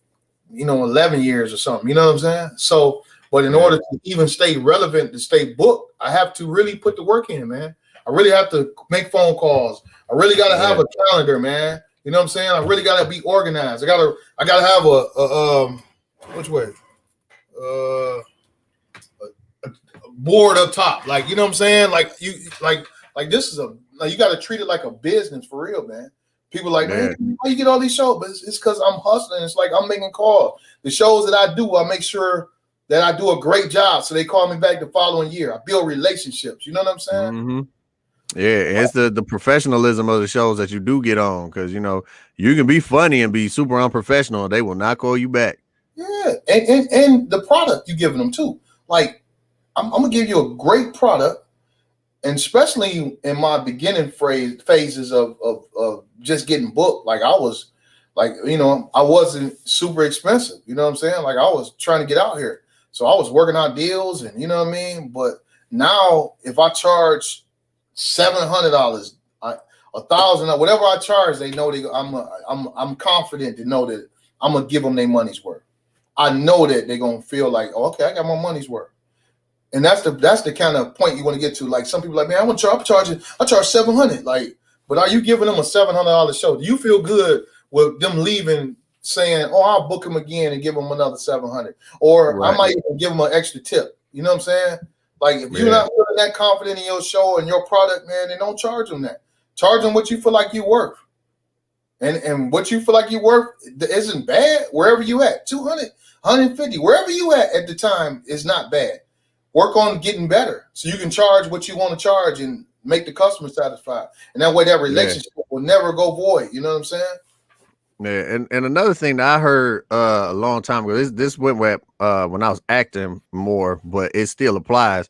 11 years or something. You know what I'm saying? So, but in order to even stay relevant, to stay booked, I have to really put the work in, man. I really have to make phone calls. I really got to have a calendar, man. You know what I'm saying? I really got to be organized. I gotta have a board up top. Like, you know what I'm saying? Like you this is you got to treat it like a business for real, man. People like, man, how you get all these shows? But it's because I'm hustling. It's like I'm making calls. The shows that I do, I make sure that I do a great job. So they call me back the following year. I build relationships. You know what I'm saying? Mm-hmm. Yeah, it's the professionalism of the shows that you do get on, because you know you can be funny and be super unprofessional, and they will not call you back. Yeah, and the product you giving them too. Like I'm gonna give you a great product, and especially in my beginning phases of just getting booked. Like I was, like I wasn't super expensive. You know what I'm saying? Like I was trying to get out here, so I was working out deals, and you know what I mean. But now if I charge $700, $1,000, whatever I charge, they know I'm confident to know that I'm gonna give them their money's worth. I know that they're gonna feel like, oh, okay, I got my money's worth, and that's the kind of point you want to get to. Like some people like, man, I charge 700, like, but are you giving them a $700 show? Do you feel good with them leaving saying, oh, I'll book them again and give them another 700, or I might even give them an extra tip? You know what I'm saying? Like if you're not feeling that confident in your show and your product, man, then don't charge them that. Charge them what you feel like you're worth. And what you feel like you're worth isn't bad wherever you at. 200, 150, wherever you at the time is not bad. Work on getting better so you can charge what you want to charge and make the customer satisfied. And that way that relationship will never go void. You know what I'm saying? Yeah, and another thing that I heard a long time ago, this went with when I was acting more, but it still applies.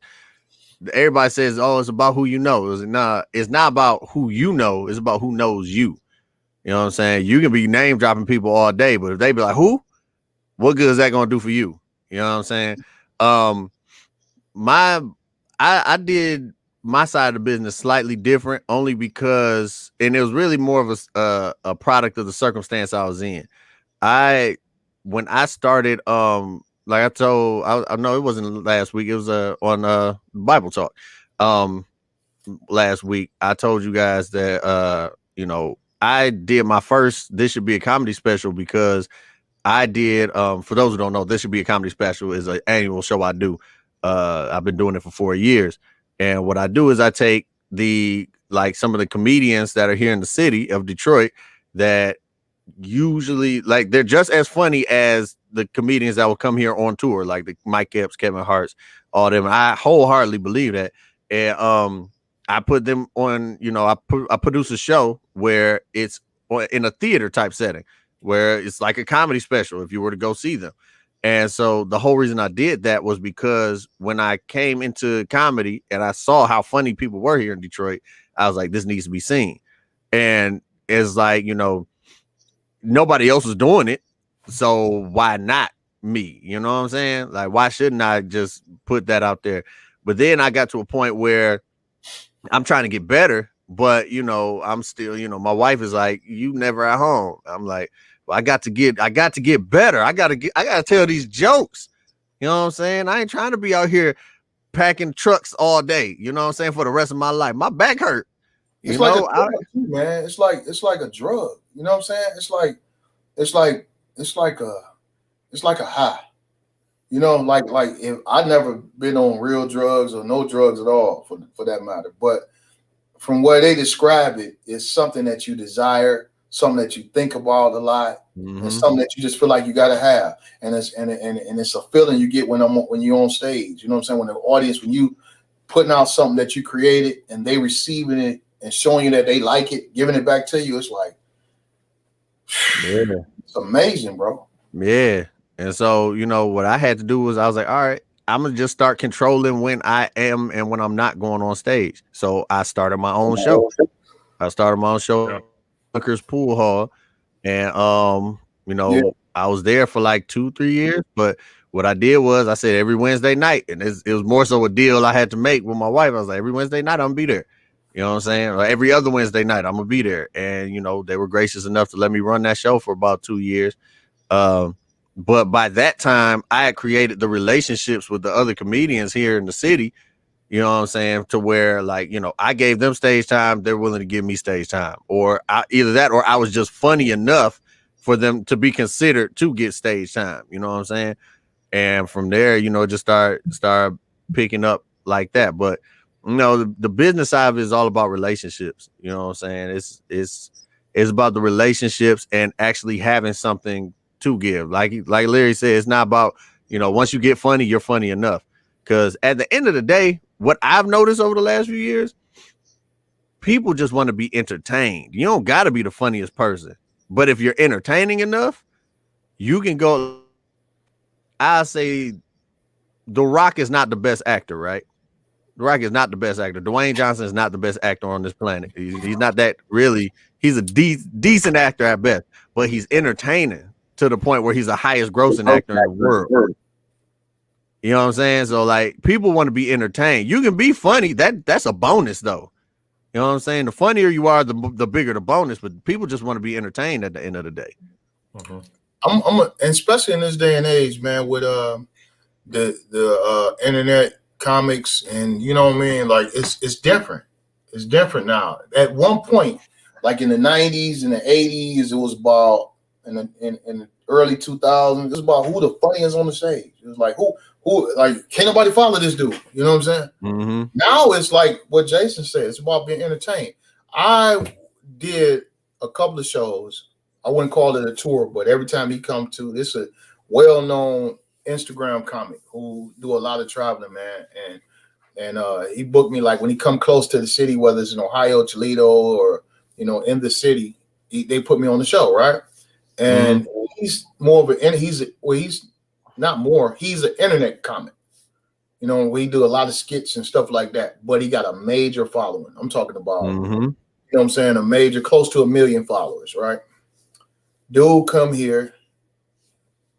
Everybody says, "Oh, it's about who you know." It's not about who you know. It's about who knows you. You know what I'm saying? You can be name dropping people all day, but if they be like, "Who? What good is that gonna do for you?" You know what I'm saying? Um, my I did my side of the business slightly different, only because, and it was really more of a product of the circumstance I was in. I When I started, like I told, I know it wasn't last week. It was on Bible Talk, um, last week. I told you guys that I did my first. This should be a comedy special because I did. For those who don't know, this should be a comedy special is an annual show I do. I've been doing it for 4 years, and what I do is I take some of the comedians that are here in the city of Detroit that usually like they're just as funny as the comedians that will come here on tour, like the Mike Epps, Kevin Hart's, all them. I wholeheartedly believe that, and I put them on. I produce a show where it's in a theater type setting, where it's like a comedy special if you were to go see them. And so the whole reason I did that was because when I came into comedy and I saw how funny people were here in Detroit, I was like, this needs to be seen. And it's like, nobody else was doing it, so why not me? You know what I'm saying? Like, why shouldn't I just put that out there? But then I got to a point where I'm trying to get better, but I'm still, my wife is like, you never at home. I'm like, well, I got to get better. I gotta tell these jokes. You know what I'm saying? I ain't trying to be out here packing trucks all day, you know what I'm saying, for the rest of my life. My back hurt. It's like a drug too, man. It's like a drug. You know what I'm saying? It's like a high. Like if I never been on real drugs or no drugs at all for that matter. But from where they describe it, it's something that you desire, something that you think about a lot, and something that you just feel like you gotta have. And it's a feeling you get when you're on stage. You know what I'm saying? When the audience, when you putting out something that you created and they receiving it and showing you that they like it, giving it back to you, it's like, yeah, it's amazing, bro. Yeah. And so, what I had to do was I was like, all right, I'm going to just start controlling when I am and when I'm not going on stage. So I started my own show. Bunker's Pool Hall. And, I was there for like 2-3 years. But what I did was I said every Wednesday night, and it was more so a deal I had to make with my wife. I was like, every Wednesday night, I'm going to be there. You know what I'm saying? Or every other Wednesday night, I'm going to be there. And, they were gracious enough to let me run that show for about 2 years. But by that time, I had created the relationships with the other comedians here in the city, you know what I'm saying, to where, like, I gave them stage time, they're willing to give me stage time, or either that or I was just funny enough for them to be considered to get stage time, you know what I'm saying? And from there, just start picking up like that. But the business side of it is all about relationships, you know what I'm saying? It's about the relationships and actually having something to give. Like Larry said, it's not about, once you get funny, you're funny enough. Because at the end of the day, what I've noticed over the last few years, people just want to be entertained. You don't got to be the funniest person. But if you're entertaining enough, you can go. I say The Rock is not the best actor, right? The Rock is not the best actor. Dwayne Johnson is not the best actor on this planet. He's not that really. He's a decent actor at best, but he's entertaining to the point where he's the highest grossing actor in the world. You know what I'm saying? So, like, people want to be entertained. You can be funny. That's a bonus, though. You know what I'm saying? The funnier you are, the bigger the bonus. But people just want to be entertained at the end of the day. And especially in this day and age, man, with the internet comics, and you know what I mean. Like, it's different. It's different now. At one point, like in the 90s and the 80s, it was about in the early 2000s. It was about who the funniest on the stage. It was like who like can't nobody follow this dude. You know what I'm saying? Mm-hmm. Now it's like what Jason said. It's about being entertained. I did a couple of shows. I wouldn't call it a tour, but every time he come to, this a well-known Instagram comic who do a lot of traveling, man. And he booked me, like, when he come close to the city, whether it's in Ohio, Toledo, or in the city, they put me on the show, right? and he's more of an he's not more. He's an internet comic. You know, we do a lot of skits and stuff like that. But he got a major following. I'm talking about, you know what I'm saying, a major, close to 1 million followers, right? Dude, come here,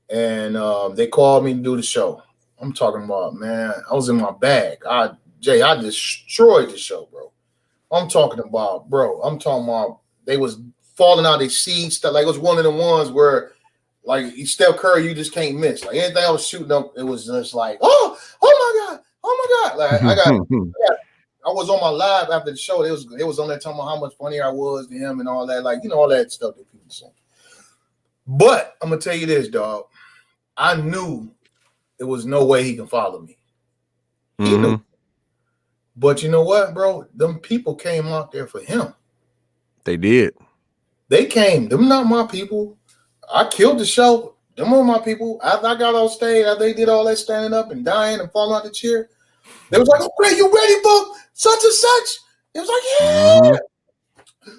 and they called me to do the show. I'm talking about, man, I was in my bag. I destroyed the show, bro. I'm talking about, they was falling out of their seats. Like, it was one of the ones where, like, Steph Curry, you just can't miss. Like, anything I was shooting up, it was just like, oh my God. Like, I was on my live after the show. It was on there talking about how much funnier I was to him and all that. Like, you know, all that stuff that people say. But I'm gonna tell you this, dog. I knew there was no way he can follow me. He knew. But you know what, bro? Them people came out there for him. They did. They came. Them not my people. I killed the show. Them were my people. After I got on stage, after they did all that standing up and dying and falling out the chair, they was like, okay, you ready for such and such? It was like, yeah.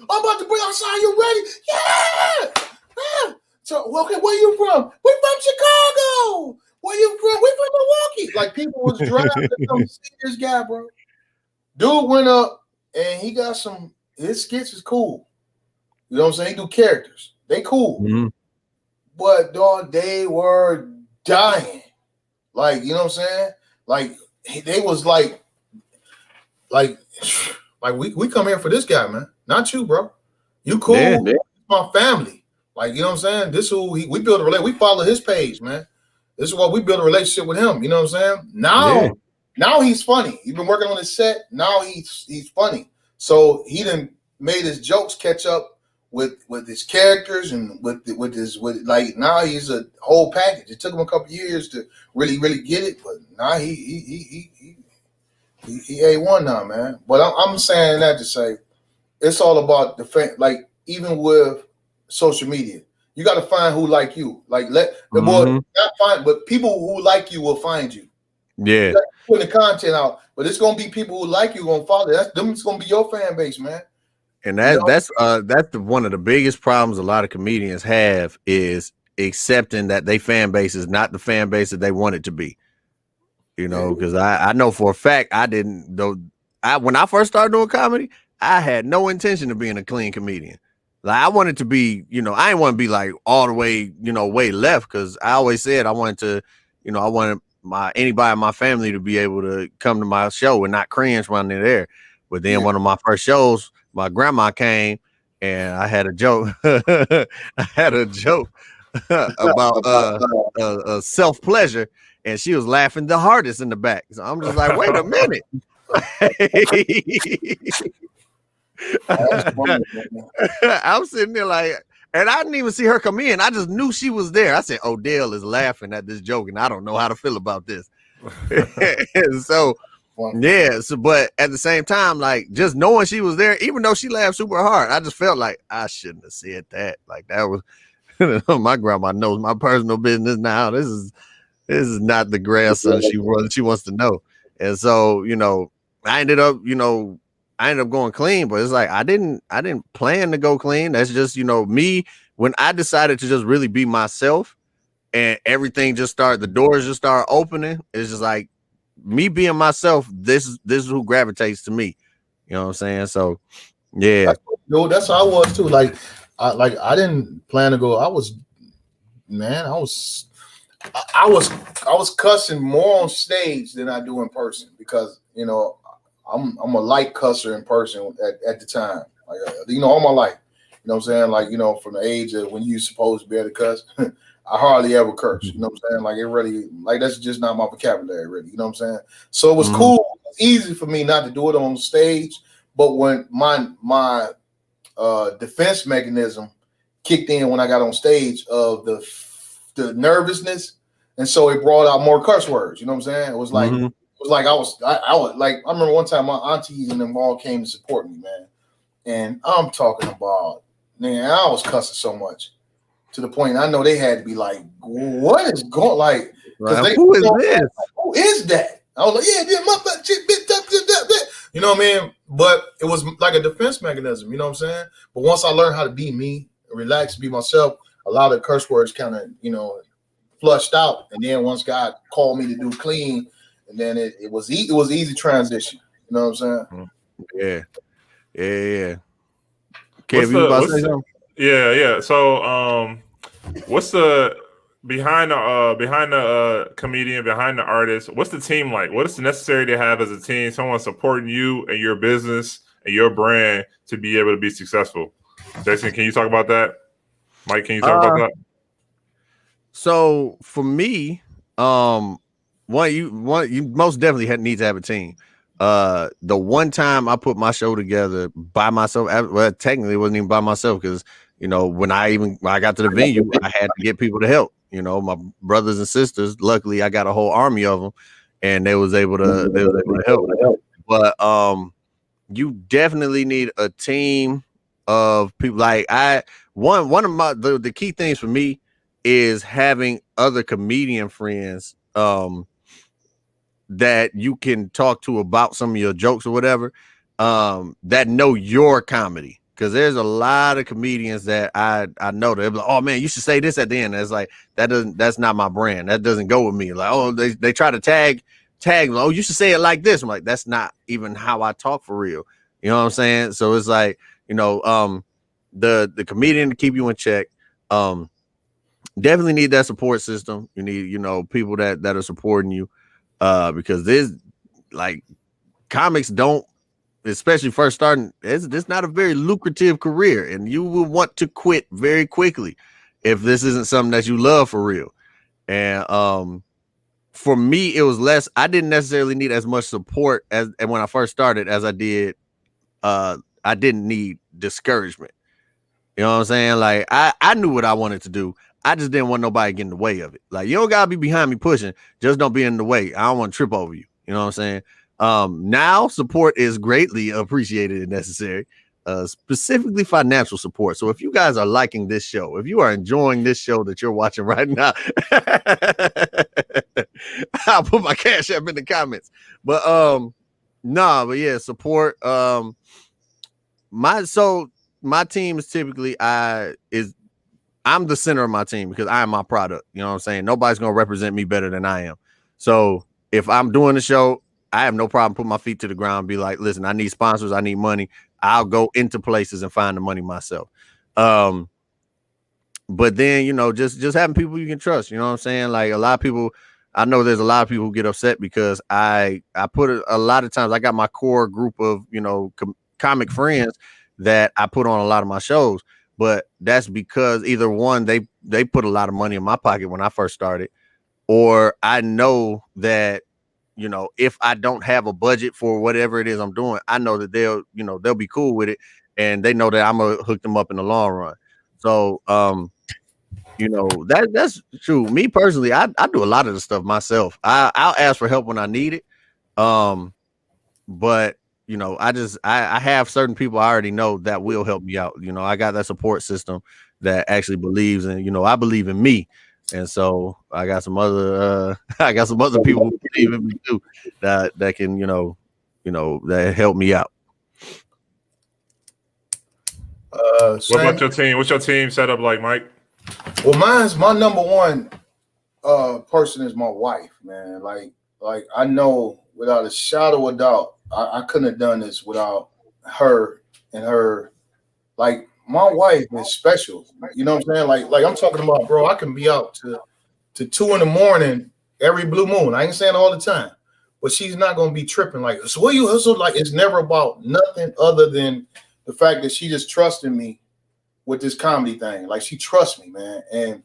I'm about to bring outside. You ready? Yeah. So, okay, where you from? We from Chicago. Where you from? We from Milwaukee. Like, people was driving to come see this guy, bro. Dude went up and he got his skits is cool. You know what I'm saying? He do characters. They cool. But, dog, they were dying. Like, you know what I'm saying? Like, they was like we come here for this guy, man. Not you, bro. You cool. Yeah. My family. Like, you know what I'm saying? This who we build a relationship. We follow his page, man. This is why we build a relationship with him. You know what I'm saying? Now he's funny. He's been working on his set. Now he's funny. So he done made his jokes catch up with his characters and with now he's a whole package. It took him a couple years to really get it, but now he A1 now, man. But I'm saying that to say it's all about like, even with social media, you got to find who like you. Like, let the boy not find, but people who like you will find you. Yeah, you put the content out, but it's gonna be people who like you gonna follow. It's gonna be your fan base, man. And that's one of the biggest problems a lot of comedians have, is accepting that they fan base is not the fan base that they want it to be. You know, because I know for a fact I didn't, though. When I first started doing comedy, I had no intention of being a clean comedian. Like, I wanted to be, you know, I didn't want to be like all the way, you know, way left, because I always said I wanted to, you know, I wanted anybody in my family to be able to come to my show and not cringe when they're there. But then one of my first shows, my grandma came and I had a joke. I had a joke about self-pleasure, and she was laughing the hardest in the back. So I'm just like, wait a minute. I'm sitting there like, and I didn't even see her come in. I just knew she was there. I said, Odell is laughing at this joke, and I don't know how to feel about this. So, but at the same time, like, just knowing she was there, even though she laughed super hard, I just felt like I shouldn't have said that. Like, that was my grandma knows my personal business now. This is not the grandson she wants to know. And so, you know, I ended up going clean, but it's like I didn't plan to go clean. That's just, you know, me, when I decided to just really be myself, and everything just the doors just start opening. It's just like me being myself. This is who gravitates to me. You know what I'm saying? So yeah, that's how I was too. Like I didn't plan to go. I was cussing more on stage than I do in person, because, you know, I'm a light cusser in person at the time. Like, you know, all my life. You know what I'm saying? Like, you know, from the age of when you're supposed to be able to cuss, I hardly ever curse. You know what I'm saying? Like, it really, like, that's just not my vocabulary, really. You know what I'm saying? So it was cool. It was easy for me not to do it on stage. But when my defense mechanism kicked in when I got on stage of the nervousness, and so it brought out more curse words. You know what I'm saying? It was like I was like, I remember one time my aunties and them all came to support me, man. And I'm talking about, man, I was cussing so much to the point I know they had to be like, what is going, like, who is this? Who is that? I was like, yeah, you know what I mean? But it was like a defense mechanism, you know what I'm saying? But once I learned how to be me, relax, be myself, a lot of curse words kind of, flushed out. And then once God called me to do clean, and then it was easy transition. You know what I'm saying? Yeah. Kev, you about to say something? Yeah. So, what's the behind the comedian, behind the artist? What's the team like? What is necessary to have as a team? Someone supporting you and your business and your brand to be able to be successful. Jason, can you talk about that? Mike, can you talk about that? So for me, you most definitely need to have a team. The one time I put my show together by myself, well, technically it wasn't even by myself because when I got to the venue, I had to get people to help. My brothers and sisters. Luckily, I got a whole army of them, and they was able to help. But you definitely need a team of people. Like one of the key things for me is having other comedian friends that you can talk to about some of your jokes or whatever, that know your comedy. Because there's a lot of comedians that I know that like, oh man, you should say this at the end. It's like that's not my brand. That doesn't go with me. Like, oh, they try to tag, oh, you should say it like this. I'm like, that's not even how I talk for real. You know what I'm saying? So it's like, the comedian to keep you in check. Definitely need that support system. You need, people that are supporting you. Because there's like comics don't, especially first starting, it's not a very lucrative career, and you will want to quit very quickly if this isn't something that you love for real. And for me, it was less. I didn't necessarily need as much support as and when I first started as I did. I didn't need discouragement. You know what I'm saying? Like I knew what I wanted to do. I just didn't want nobody getting in the way of it. Like, you don't gotta be behind me pushing, just don't be in the way. I don't want to trip over you. You know what I'm saying? Now support is greatly appreciated and necessary, specifically financial support. So if you guys are liking this show, if you are enjoying this show that you're watching right now, I'll put my Cash App in the comments. But but yeah, support. My team is typically I'm the center of my team because I am my product. You know what I'm saying? Nobody's going to represent me better than I am. So if I'm doing the show, I have no problem putting my feet to the ground and be like, listen, I need sponsors. I need money. I'll go into places and find the money myself. But then, just having people you can trust, you know what I'm saying? Like a lot of people, I know there's a lot of people who get upset because I put a lot of times I got my core group of, comic friends that I put on a lot of my shows. But that's because either one, they put a lot of money in my pocket when I first started, or I know that, if I don't have a budget for whatever it is I'm doing, I know that they'll be cool with it, and they know that I'm gonna hook them up in the long run. So, that's true. Me personally, I do a lot of the stuff myself. I'll ask for help when I need it. But I have certain people I already know that will help me out. I got that support system that actually believes in, I believe in me. And so I got some other people who believe in me too that can, that help me out. What about your team? What's your team set up like, Mike? Well, my number one person is my wife, man. Like I know without a shadow of doubt, I couldn't have done this without her and her. Like, my wife is special. You know what I'm saying? Like I'm talking about, bro, I can be out to 2 a.m. every blue moon. I ain't saying all the time, but she's not gonna be tripping like, so what you hustle? Like, it's never about nothing other than the fact that she just trusted me with this comedy thing. Like, she trusts me, man.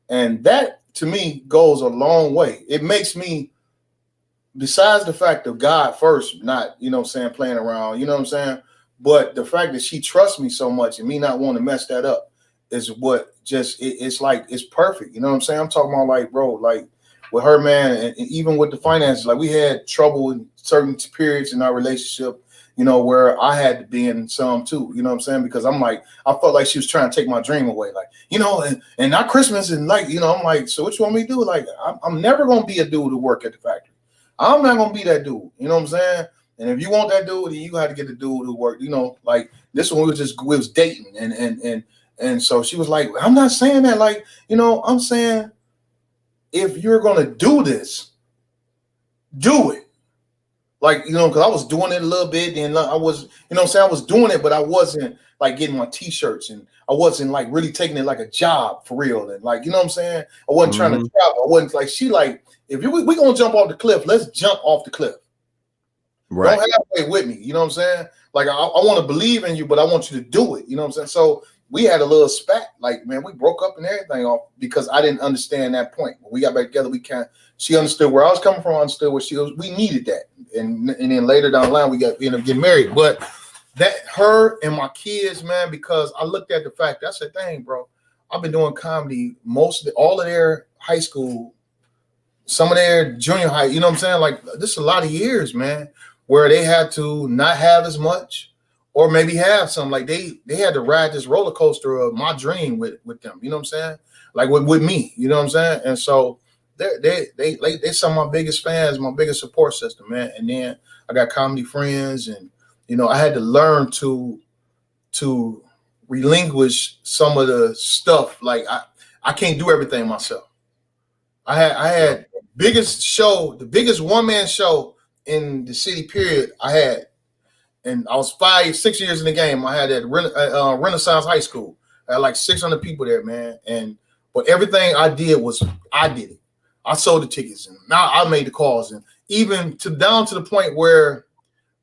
And that to me goes a long way. It makes me, besides the fact of God first, not, playing around, you know what I'm saying? But the fact that she trusts me so much and me not wanting to mess that up is what just, it's like, it's perfect. You know what I'm saying? I'm talking about, like, bro, like with her, man, and even with the finances, like we had trouble in certain periods in our relationship, where I had to be in some too, you know what I'm saying? Because I'm like, I felt like she was trying to take my dream away, like, and not Christmas and like, I'm like, so what you want me to do? Like, I'm never going to be a dude to work at the factory. I'm not going to be that dude, you know what I'm saying? And if you want that dude, then you got to get the dude who work, like this one we was dating and And so she was like, I'm not saying that. Like, I'm saying if you're going to do this, do it. Like, because I was doing it a little bit. And I was, I was doing it, but I wasn't like getting my t-shirts and I wasn't like really taking it like a job for real. And like, I wasn't trying to travel. I wasn't like, she like, if we're going to jump off the cliff, let's jump off the cliff. Right. Don't halfway with me. You know what I'm saying? Like, I want to believe in you, but I want you to do it. You know what I'm saying? So we had a little spat. Like, man, we broke up and everything off because I didn't understand that point. When we got back together, she understood where I was coming from. I understood what she was. We needed that. And then later down the line, we ended up getting married. But that her and my kids, man, because I looked at the fact, that's the thing, bro. I've been doing comedy all of their high school, some of their junior high, you know what I'm saying? Like, this is a lot of years, man, where they had to not have as much or maybe have some. Like, they had to ride this roller coaster of my dream with them, you know what I'm saying? Like, with me, you know what I'm saying? And so they some of my biggest fans, my biggest support system, man. And then I got comedy friends, and I had to learn to relinquish some of the stuff. Like, I can't do everything myself. I had the biggest one-man show in the city period I had, and I was 6 years in the game. I had at Renaissance High School. I had like 600 people there, man. But everything I did it. I sold the tickets, and now I made the calls, and even down to the point where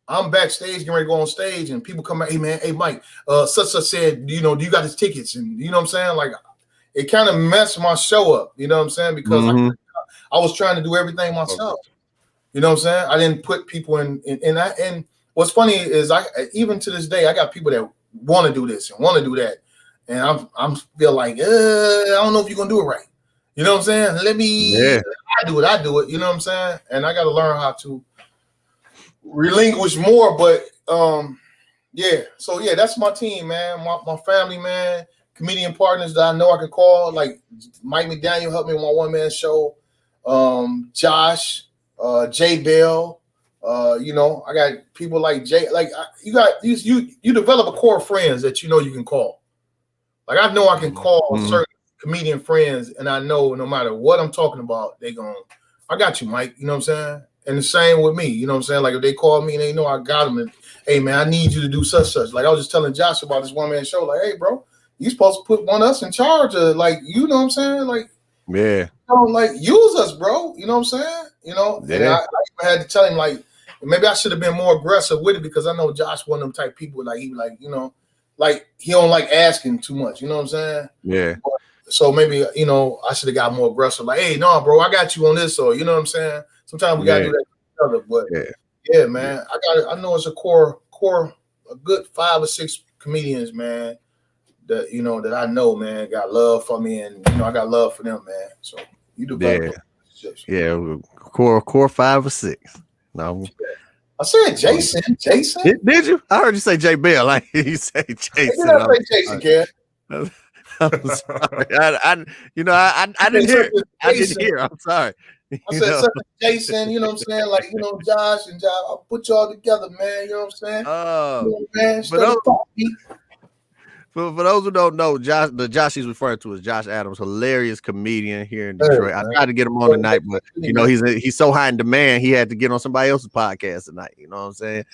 I'm backstage getting ready to go on stage, and people come back, hey man, hey Mike, such said, do you got his tickets? And you know what I'm saying? Like, it kind of messed my show up, you know what I'm saying? Because I was trying to do everything myself. You know what I'm saying? I didn't put people in and what's funny is even to this day, I got people that want to do this and want to do that. And I'm feel like, I don't know if you're gonna do it right. You know what I'm saying? I do it. You know what I'm saying? And I got to learn how to relinquish more. But yeah. So yeah, that's my team, man. My family, man. Comedian partners that I know I can call. Like Mike McDaniel helped me with my one-man show. Josh, Jay Bell. I got people like Jay. Like you got you develop a core of friends that you can call. Like I know I can call certain comedian friends, and I know no matter what I'm talking about, I got you, Mike. You know what I'm saying? And the same with me. You know what I'm saying? Like if they call me and they know I got them, and hey man, I need you to do such. Like I was just telling Josh about this one-man show. Like, hey bro, you supposed to put one of us in charge of, like, you know what I'm saying? Like, yeah, like use us, bro. You know what I'm saying? Yeah. And I had to tell him, like, maybe I should have been more aggressive with it, because I know Josh one of them type people, like he like, like he don't like asking too much. You know what I'm saying? Yeah. So maybe, I should have got more aggressive. Like, hey, no, bro, I got you on this. Or, you know what I'm saying? Sometimes we got to do that to each other. But, yeah, man, I know it's a core, a good 5 or 6 comedians, man, that, that I know, man, got love for me. And, I got love for them, man. So you do better. Yeah, core 5 or 6. No. I said Jason. Did you? I heard you say Jay Bell. Like you say Jason. I say Jason, Ken. I'm sorry. I didn't hear. I didn't hear. I'm sorry. I said Jason. You know what I'm saying? Like Josh and Josh. I'll put y'all together, man. You know what I'm saying? For those who don't know, the Josh he's referring to is Josh Adams, hilarious comedian here in Detroit. I tried to get him on tonight, but he's so high in demand, he had to get on somebody else's podcast tonight. You know what I'm saying?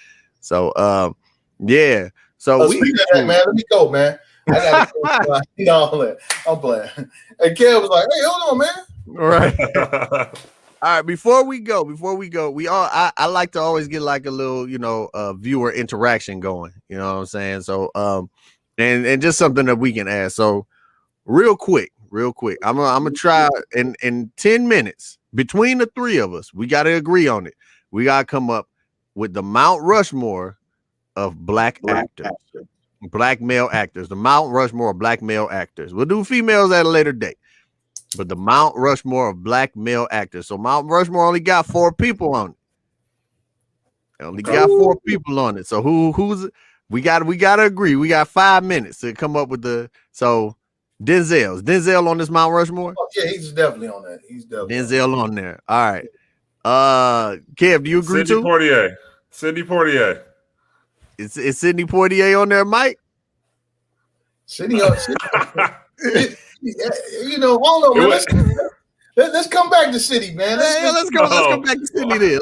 So yeah. So speaking of that, man, let me go, man. I gotta I'm playing. And Kev was like, hey, hold on, man. Right. All right, before we go, I like to always get like a little, viewer interaction going. You know what I'm saying? So and just something that we can ask. So real quick, I'm gonna try in 10 minutes between the 3 of us, we gotta agree on it. We gotta come up with the Mount Rushmore of black actors. Black male actors, the Mount Rushmore of black male actors. We'll do females at a later date, but the Mount Rushmore of black male actors. So Mount Rushmore only got 4 people on it. Got 4 people on it. So who's we gotta agree. We got 5 minutes to come up with so Denzel on this Mount Rushmore. Oh, yeah, he's definitely on that. He's definitely Denzel on there. All right. Kev, do you agree too? Sidney Poitier. Is Sidney Poitier on there, Mike? Sydney, you know, hold on, man. Let's come back to City, man. Let's come back to Sydney then.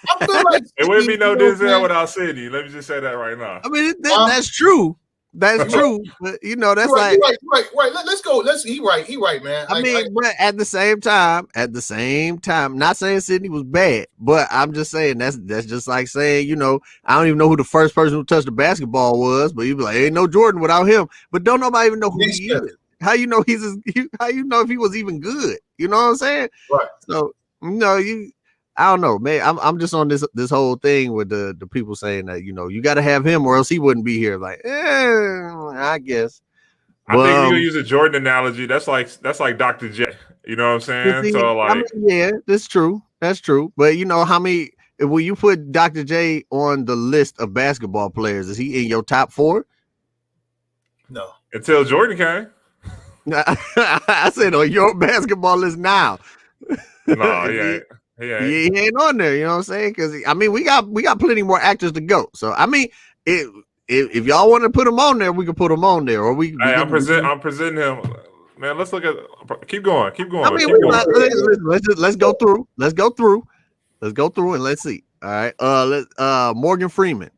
I feel like it wouldn't be no Denzel without Sydney. Let me just say that right now. I mean, that's true. That's true. But you know, that's right. Let's go. He right, man. I mean, but at the same time, not saying Sydney was bad, but I'm just saying that's just like saying, you know, I don't even know who the first person who touched the basketball was, but you'd be like, ain't no Jordan without him. But don't nobody even know who he is. How you know how you know if he was even good? You know what I'm saying? Right. So I don't know, man. I'm just on this whole thing with the people saying that, you know, you got to have him or else he wouldn't be here. Like, I guess. I think we gonna use a Jordan analogy. That's like Dr. J. You know what I'm saying? So like, I mean, yeah, that's true. That's true. But you know how many? When you put Dr. J on the list of basketball players, is he in your top 4? No. Until Jordan came. I said on your basketball list now. No, he ain't on there. You know what I'm saying? Because I mean, we got plenty more actors to go. So I mean, if y'all want to put him on there, we can put him on there. Or I'm presenting him. Man, let's look at. Keep going. I mean, let's go through. Let's go through and let's see. All right. Morgan Freeman.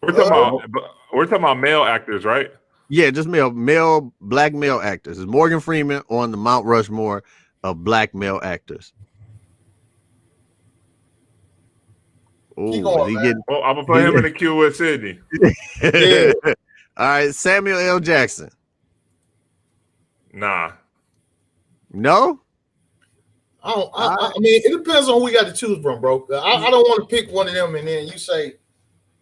We're talking about male actors, right? Yeah, just black male actors. Is Morgan Freeman on the Mount Rushmore of black male actors? Oh, I'm gonna put him in the queue with Sydney. Yeah. All right, Samuel L. Jackson. Nah. No. I mean, it depends on who we got to choose from, bro. I don't want to pick one of them and then you say.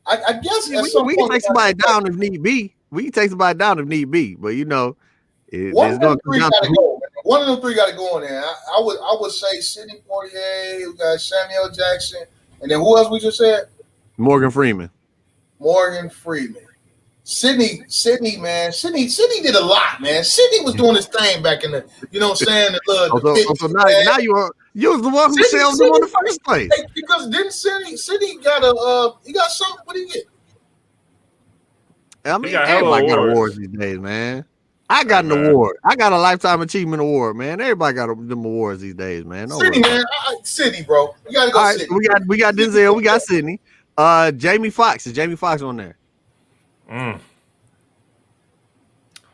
I guess we can take somebody down if need be. But you know, one of them three got to go. One of them three got to go in there. I would say Sidney Poitier. We got Samuel Jackson, and then who else we just said? Morgan Freeman. Sidney, man. Sidney did a lot, man. Sidney was doing his thing back in the, you know what I'm saying? So now you was the one who shelved him in the first place. Because didn't Sidney got he got something? What did he get? I mean, everybody got awards these days, man. I got an award. I got a Lifetime Achievement Award, man. Everybody got them awards these days, man. Sidney, bro. You gotta go. All right, Sidney. We got Denzel. We got Sidney. Jamie Foxx. Is Jamie Foxx on there?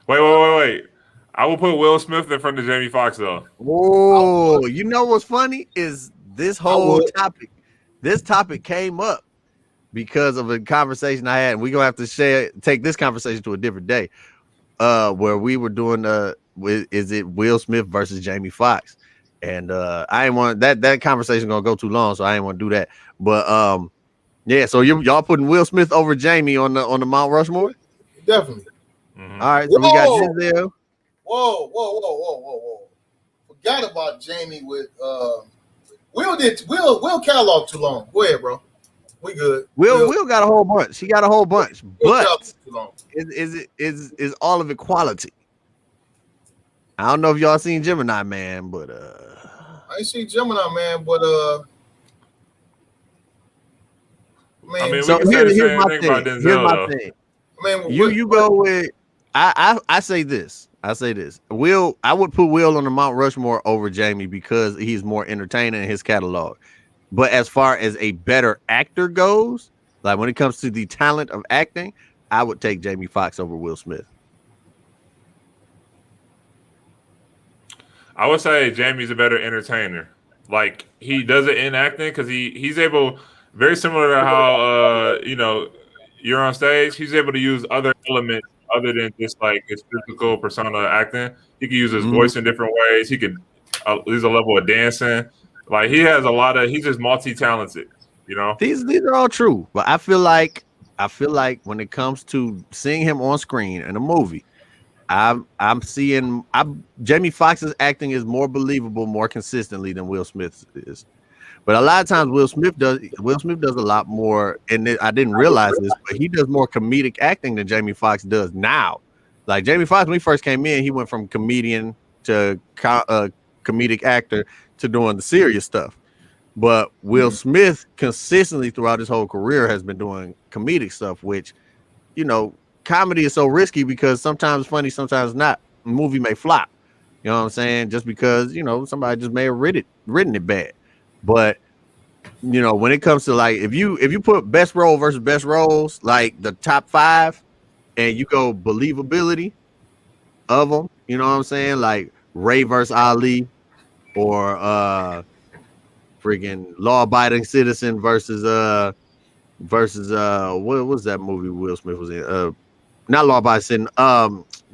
Wait. I will put Will Smith in front of Jamie Foxx though. Oh, you know what's funny is this whole topic. This topic came up because of a conversation I had, and we're gonna have to take this conversation to a different day. Where we were doing is it Will Smith versus Jamie Foxx? And I ain't want that conversation gonna go too long, so I ain't want to do that. But yeah, so y'all putting Will Smith over Jamie on the Mount Rushmore? Definitely. Mm-hmm. All right, so we got Denzel. Whoa. Forgot about Jamie with Will catalog too long. Go ahead, bro. We good. Will got a whole bunch. He got a whole bunch, but is all of it quality? I don't know if y'all seen Gemini Man, but I ain't seen Gemini Man, but I mean, so here's my thing. Here's my thing. I mean, you go with I say this. I would put Will on the Mount Rushmore over Jamie because he's more entertaining in his catalog. But as far as a better actor goes, like when it comes to the talent of acting, I would take Jamie Foxx over Will Smith. I would say Jamie's a better entertainer. Like he does it in acting because he's able, very similar to how you're on stage. He's able to use other elements other than just like his physical persona acting. He can use his voice in different ways. He can there's a level of dancing. Like he has he's just multi-talented, you know. These are all true, but I feel like when it comes to seeing him on screen in a movie, I'm seeing Jamie Foxx's acting is more believable, more consistently than Will Smith's is. But a lot of times Will Smith does a lot more, and I didn't realize this, but he does more comedic acting than Jamie Foxx does now. Like Jamie Foxx, when he first came in, he went from comedian to comedic actor to doing the serious stuff. But Will Smith consistently throughout his whole career has been doing comedic stuff, which you know, comedy is so risky because sometimes it's funny, sometimes not. A movie may flop. You know what I'm saying? Just because, you know, somebody just may have written it bad. But you know, when it comes to like if you put best role versus best roles, like the top 5, and you go believability of them, you know what I'm saying? Like Ray versus Ali, or freaking law abiding citizen versus what was that movie Will Smith was in? Not law abiding citizen,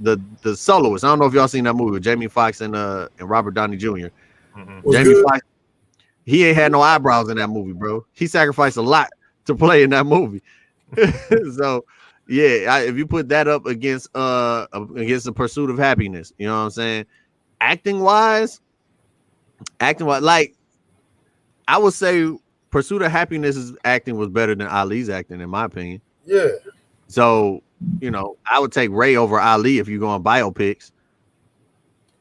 the soloist. I don't know if y'all seen that movie with Jamie Foxx and Robert Downey Jr. Was Jamie good. Foxx, he ain't had no eyebrows in that movie, bro. He sacrificed a lot to play in that movie. So yeah, if you put that up against the Pursuit of Happiness, you know what I'm saying? Acting wise, like I would say Pursuit of Happiness's acting was better than Ali's acting, in my opinion. Yeah. So, you know, I would take Ray over Ali if you're going biopics.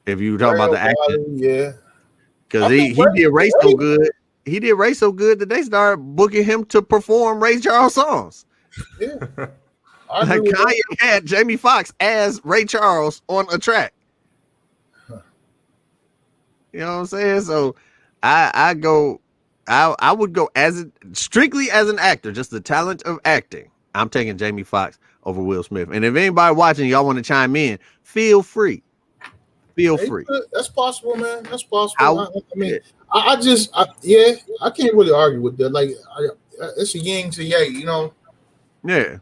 If you talking about the acting, yeah. because he did Ray so good. He did Ray so good that they started booking him to perform Ray Charles songs. Yeah. Like Kanye had Jamie Foxx as Ray Charles on a track. You know what I'm saying? So I would go strictly as an actor, just the talent of acting. I'm taking Jamie Foxx over Will Smith. And if anybody watching, y'all want to chime in, feel free. Feel free. That's possible, man. That's possible. I mean, yeah. I can't really argue with that. Like, it's a yin to yang, you know. Yeah.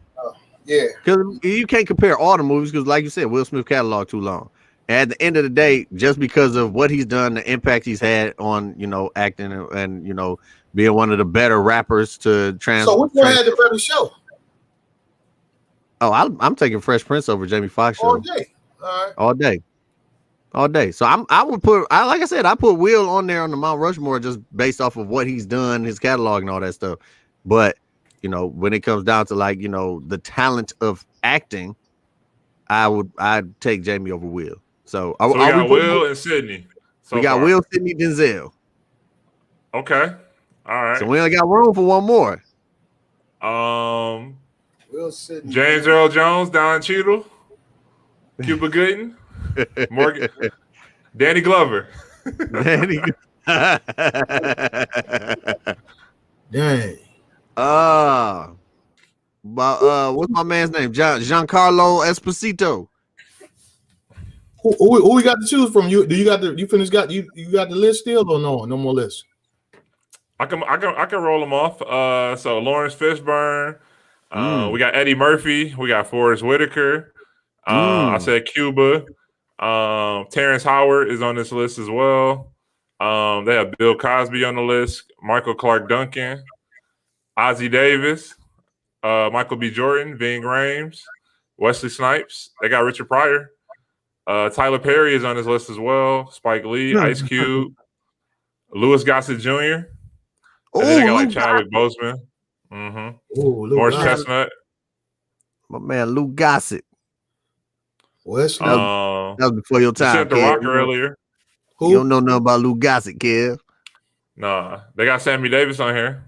Yeah. Because you can't compare all the movies because, like you said, Will Smith catalog too long. And at the end of the day, just because of what he's done, the impact he's had on, you know, acting and you know, being one of the better rappers to So which one had the better show? Oh, I'm taking Fresh Prince over Jamie Foxx show. All day. All right. All day. So I would put like I said, I put Will on there on the Mount Rushmore just based off of what he's done, his catalog and all that stuff. But you know, when it comes down to like, you know, the talent of acting, I'd take Jamie over Will. So we got Will and Sydney. We got Will, Sydney, Denzel. Okay. All right. So we only got room for one more. Will Sydney. James Earl Jones, Don Cheadle, Cuba Gooding, Morgan, Danny Glover. Dang. What's my man's name? Giancarlo Esposito. Who we got to choose from? You got the list still or no more list? I can roll them off. So Lawrence Fishburne. We got Eddie Murphy. We got Forrest Whitaker. I said Cuba. Terrence Howard is on this list as well. They have Bill Cosby on the list. Michael Clark Duncan. Ozzie Davis. Michael B. Jordan. Ving Rhames. Wesley Snipes. They got Richard Pryor. Tyler Perry is on this list as well. Spike Lee. Ice Cube. Louis Gossett Jr. And then they got like Chadwick Boseman. Morris Chestnut. My man Lou Gossett. Wesley. That was before your time. You said The Rock earlier. You don't know nothing about Lou Gossett, Kev. Nah, they got Sammy Davis on here.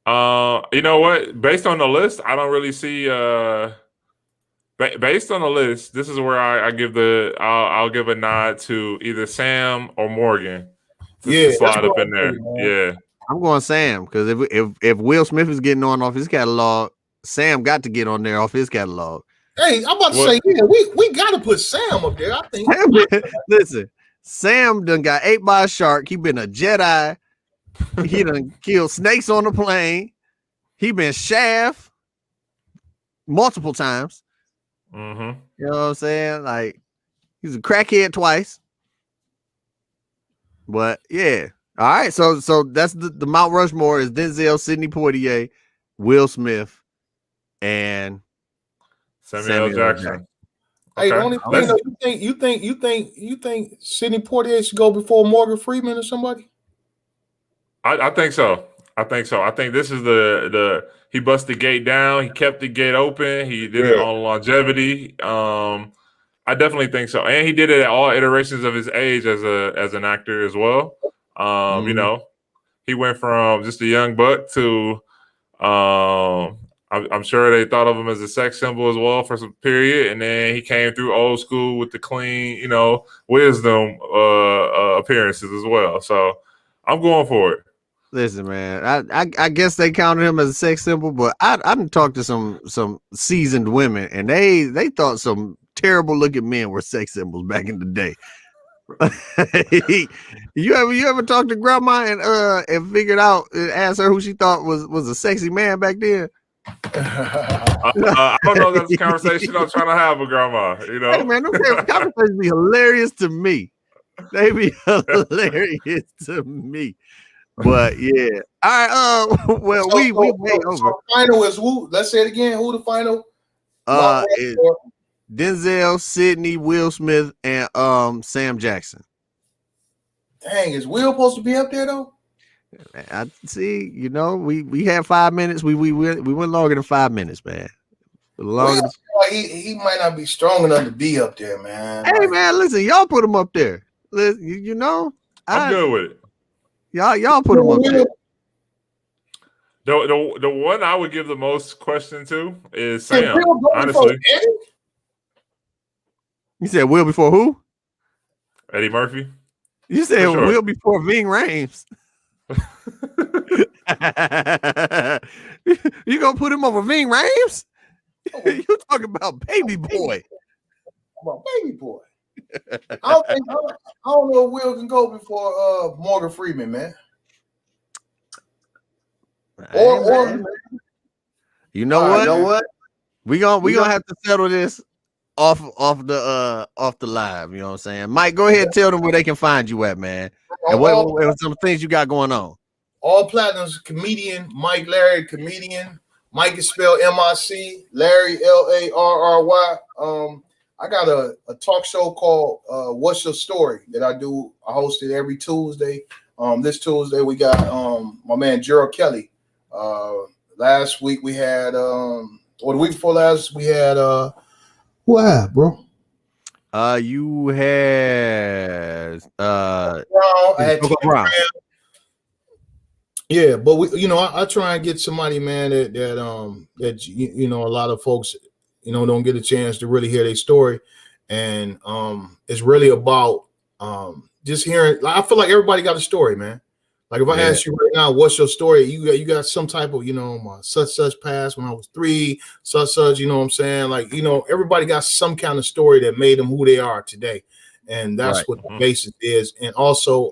You know what? Based on the list, I don't really see. Based on the list, this is where I give I'll give a nod to either Sam or Morgan. To slide up in there. Yeah, I'm going Sam because if Will Smith is getting on off his catalog, Sam got to get on there off his catalog. Hey, I'm about to say, yeah, we got to put Sam up there. I think. Listen, Sam done got ate by a shark. He been a Jedi. He done killed snakes on the plane. He been Shaft multiple times. Mm-hmm. You know what I'm saying? Like he's a crackhead twice. But yeah. All right. So that's the Mount Rushmore is Denzel, Sidney Poitier, Will Smith, and Samuel Jackson. Hey, the only thing though, you think Sidney Poitier should go before Morgan Freeman or somebody? I think so. I think this is the he bust the gate down. He kept the gate open. He did it on longevity. I definitely think so, and he did it at all iterations of his age as an actor as well. You know, he went from just a young buck to I I'm sure they thought of him as a sex symbol as well for some period, and then he came through old school with the clean, wisdom appearances as well. So I'm going for it. Listen, man, I guess they counted him as a sex symbol, but I didn't talk to some seasoned women, and they thought some terrible looking men were sex symbols back in the day. you ever talked to grandma and figured out and asked her who she thought was a sexy man back then? I don't know if that's a conversation I'm trying to have with grandma. Hey man, those conversations be hilarious to me. They be hilarious to me. But yeah, all right. Well, we way over. So final is who? Let's say it again. Who the final? Denzel, Sidney, Will Smith, and Sam Jackson. Dang, is Will supposed to be up there though? I see. We had 5 minutes. We went longer than 5 minutes, man. Will, he might not be strong enough to be up there, man. Hey man, listen, y'all put him up there. Listen, I'm good with it. Y'all put him up there. The one I would give the most question to is Sam. Honestly, you said Will before who? Eddie Murphy. You said Will before Ving Rhames. You gonna put him over Ving Rhames? You talking about Baby Boy? About Baby Boy. I don't know if Will can go before Morgan Freeman, man. Or you know what? We gonna have to settle this off the live. You know what I'm saying? Mike, go ahead and tell them where they can find you at, man. And what some things you got going on. All Platinums comedian, Mike Larry, comedian. Mike is spelled M-I-C, Larry Larry. I got a talk show called What's Your Story that I do. I host it every Tuesday. This Tuesday we got my man Gerald Kelly. Last week we had the week before last we had who I had, bro? You had Brown. I had Brown. Yeah, but I try and get somebody, man, that a lot of folks don't get a chance to really hear their story, and it's really about just hearing. Like, I feel like everybody got a story, man. Like if I ask you right now, what's your story? You got some type of my such past when I was 3, such. You know what I'm saying? Like everybody got some kind of story that made them who they are today, and that's what the basis is. And also,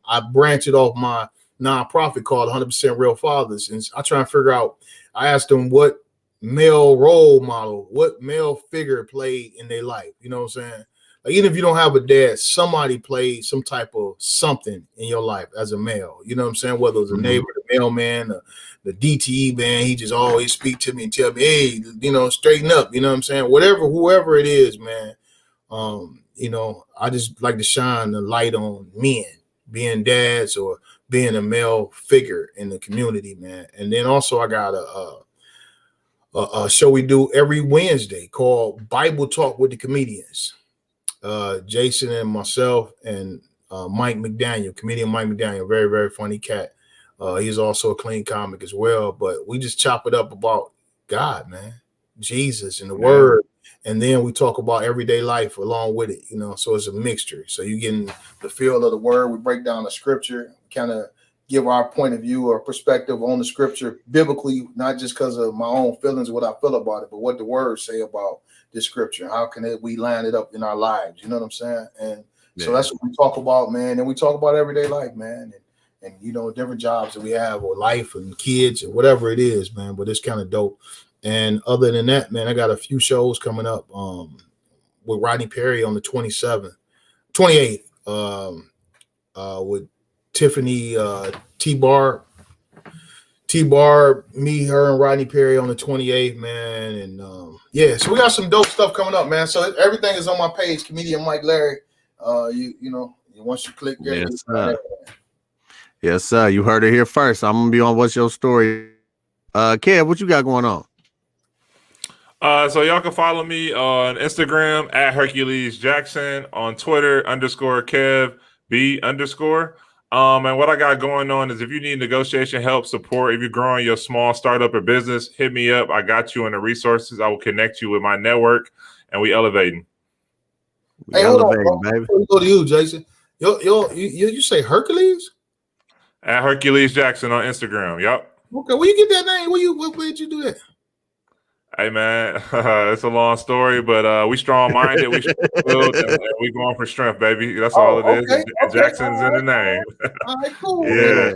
I branch it off my nonprofit called 100% Real Fathers, and I try and figure out. I asked them what male role model, what male figure played in their life. You know what I'm saying? Like, even if you don't have a dad, somebody played some type of something in your life as a male. You know what I'm saying? Whether it was a neighbor, the mailman, the DTE man, he just always speak to me and tell me, hey, straighten up. You know what I'm saying? Whoever it is, man. I just like to shine the light on men, being dads or being a male figure in the community, man. And then also I got a show we do every Wednesday called Bible Talk with the Comedians. Jason and myself and Mike McDaniel, comedian Mike McDaniel, very, very funny cat. He's also a clean comic as well, but we just chop it up about God, man, Jesus and the word. And then we talk about everyday life along with it, so it's a mixture. So you get in the field of the word. We break down the scripture, kind of give our point of view or perspective on the scripture biblically, not just because of my own feelings, what I feel about it, but what the words say about the scripture. How can we line it up in our lives? You know what I'm saying? And so that's what we talk about, man. And we talk about everyday life, man. And different jobs that we have or life and kids and whatever it is, man. But it's kind of dope. And other than that, man, I got a few shows coming up with Rodney Perry on the 28th, with Tiffany T-Bar, me, her, and Rodney Perry on the 28th, man. And so we got some dope stuff coming up, man. So everything is on my page, comedian Mike Larry. Once you click there, yes, sir. You heard it here first. I'm gonna be on What's Your Story. Kev, what you got going on? So y'all can follow me on Instagram at Hercules Jackson, on Twitter _Kev B_. And what I got going on is if you need negotiation help, support, if you're growing your small startup or business, hit me up. I got you in the resources. I will connect you with my network, and we elevating. Hey, hold on, bro. Baby. Before we go to you, Jason. You say Hercules? At Hercules Jackson on Instagram. Yep. Okay, where you get that name? Where did you do that? Hey man, it's a long story, but we strong-minded, we build, and we going for strength, baby. That's all it is. Jackson's in the name. All right, cool. Yeah.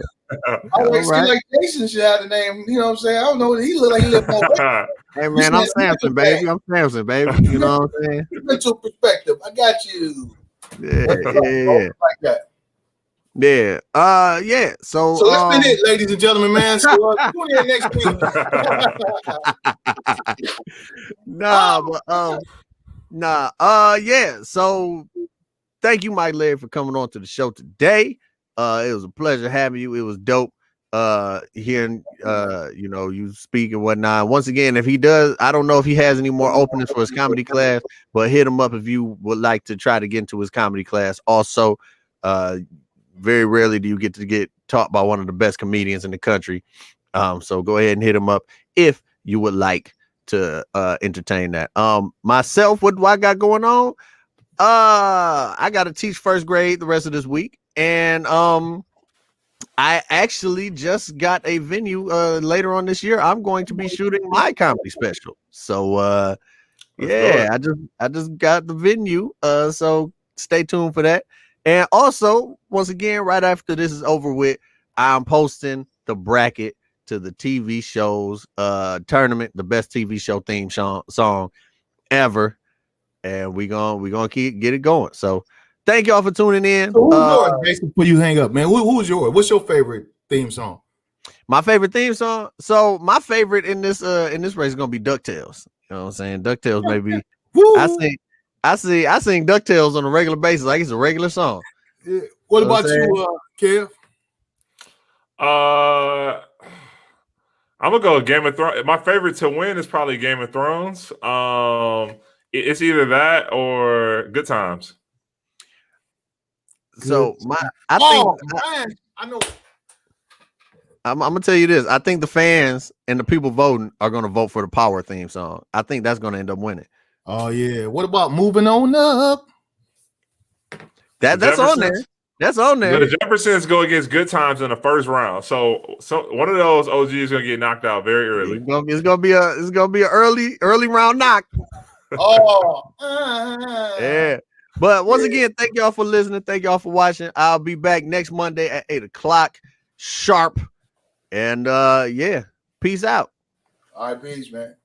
Like Jason should have the name. You know what I'm saying? I don't know. He look like he live more. Hey man, I'm Samson, baby. I'm Samson, baby. You know what I'm saying? Mental perspective. I got you. Yeah. Like that. Yeah. Yeah. So that's been it, ladies and gentlemen, man. So tune in next week. Yeah. So thank you, Mike Laird, for coming on to the show today. It was a pleasure having you. It was dope hearing you speak and whatnot. Once again, if he does, I don't know if he has any more openings for his comedy class, but hit him up if you would like to try to get into his comedy class. Also, very rarely do you get taught by one of the best comedians in the country. So go ahead and hit him up if you would like to entertain that. Myself, what do I got going on? I got to teach first grade the rest of this week, and I actually just got a venue later on this year. I'm going to be shooting my comedy special. So I just got the venue. So stay tuned for that. And also, once again, right after this is over with, I'm posting the bracket to the TV shows tournament, the best TV show theme song ever, and we're gonna get it going. So thank y'all for tuning in. So who's yours, Jason, before you hang up, man? Who's yours? What's your favorite theme song? My favorite theme song. So my favorite in this race is gonna be DuckTales. You know what I'm saying? DuckTales, maybe. I sing DuckTales on a regular basis, like it's a regular song. Yeah. What about you, Kev? I'm gonna go Game of Thrones. My favorite to win is probably Game of Thrones. It's either that or Good Times. So I know. I'm gonna tell you this. I think the fans and the people voting are gonna vote for the Power theme song. I think that's gonna end up winning. Oh yeah. What about Moving On Up? That's on there. That's on there. The Jamersons go against Good Times in the first round. So one of those OGs is gonna get knocked out very early. It's gonna be a early round knock. Yeah. But once again, thank y'all for listening. Thank y'all for watching. I'll be back next Monday at 8:00 sharp. And peace out. All right, peace, man.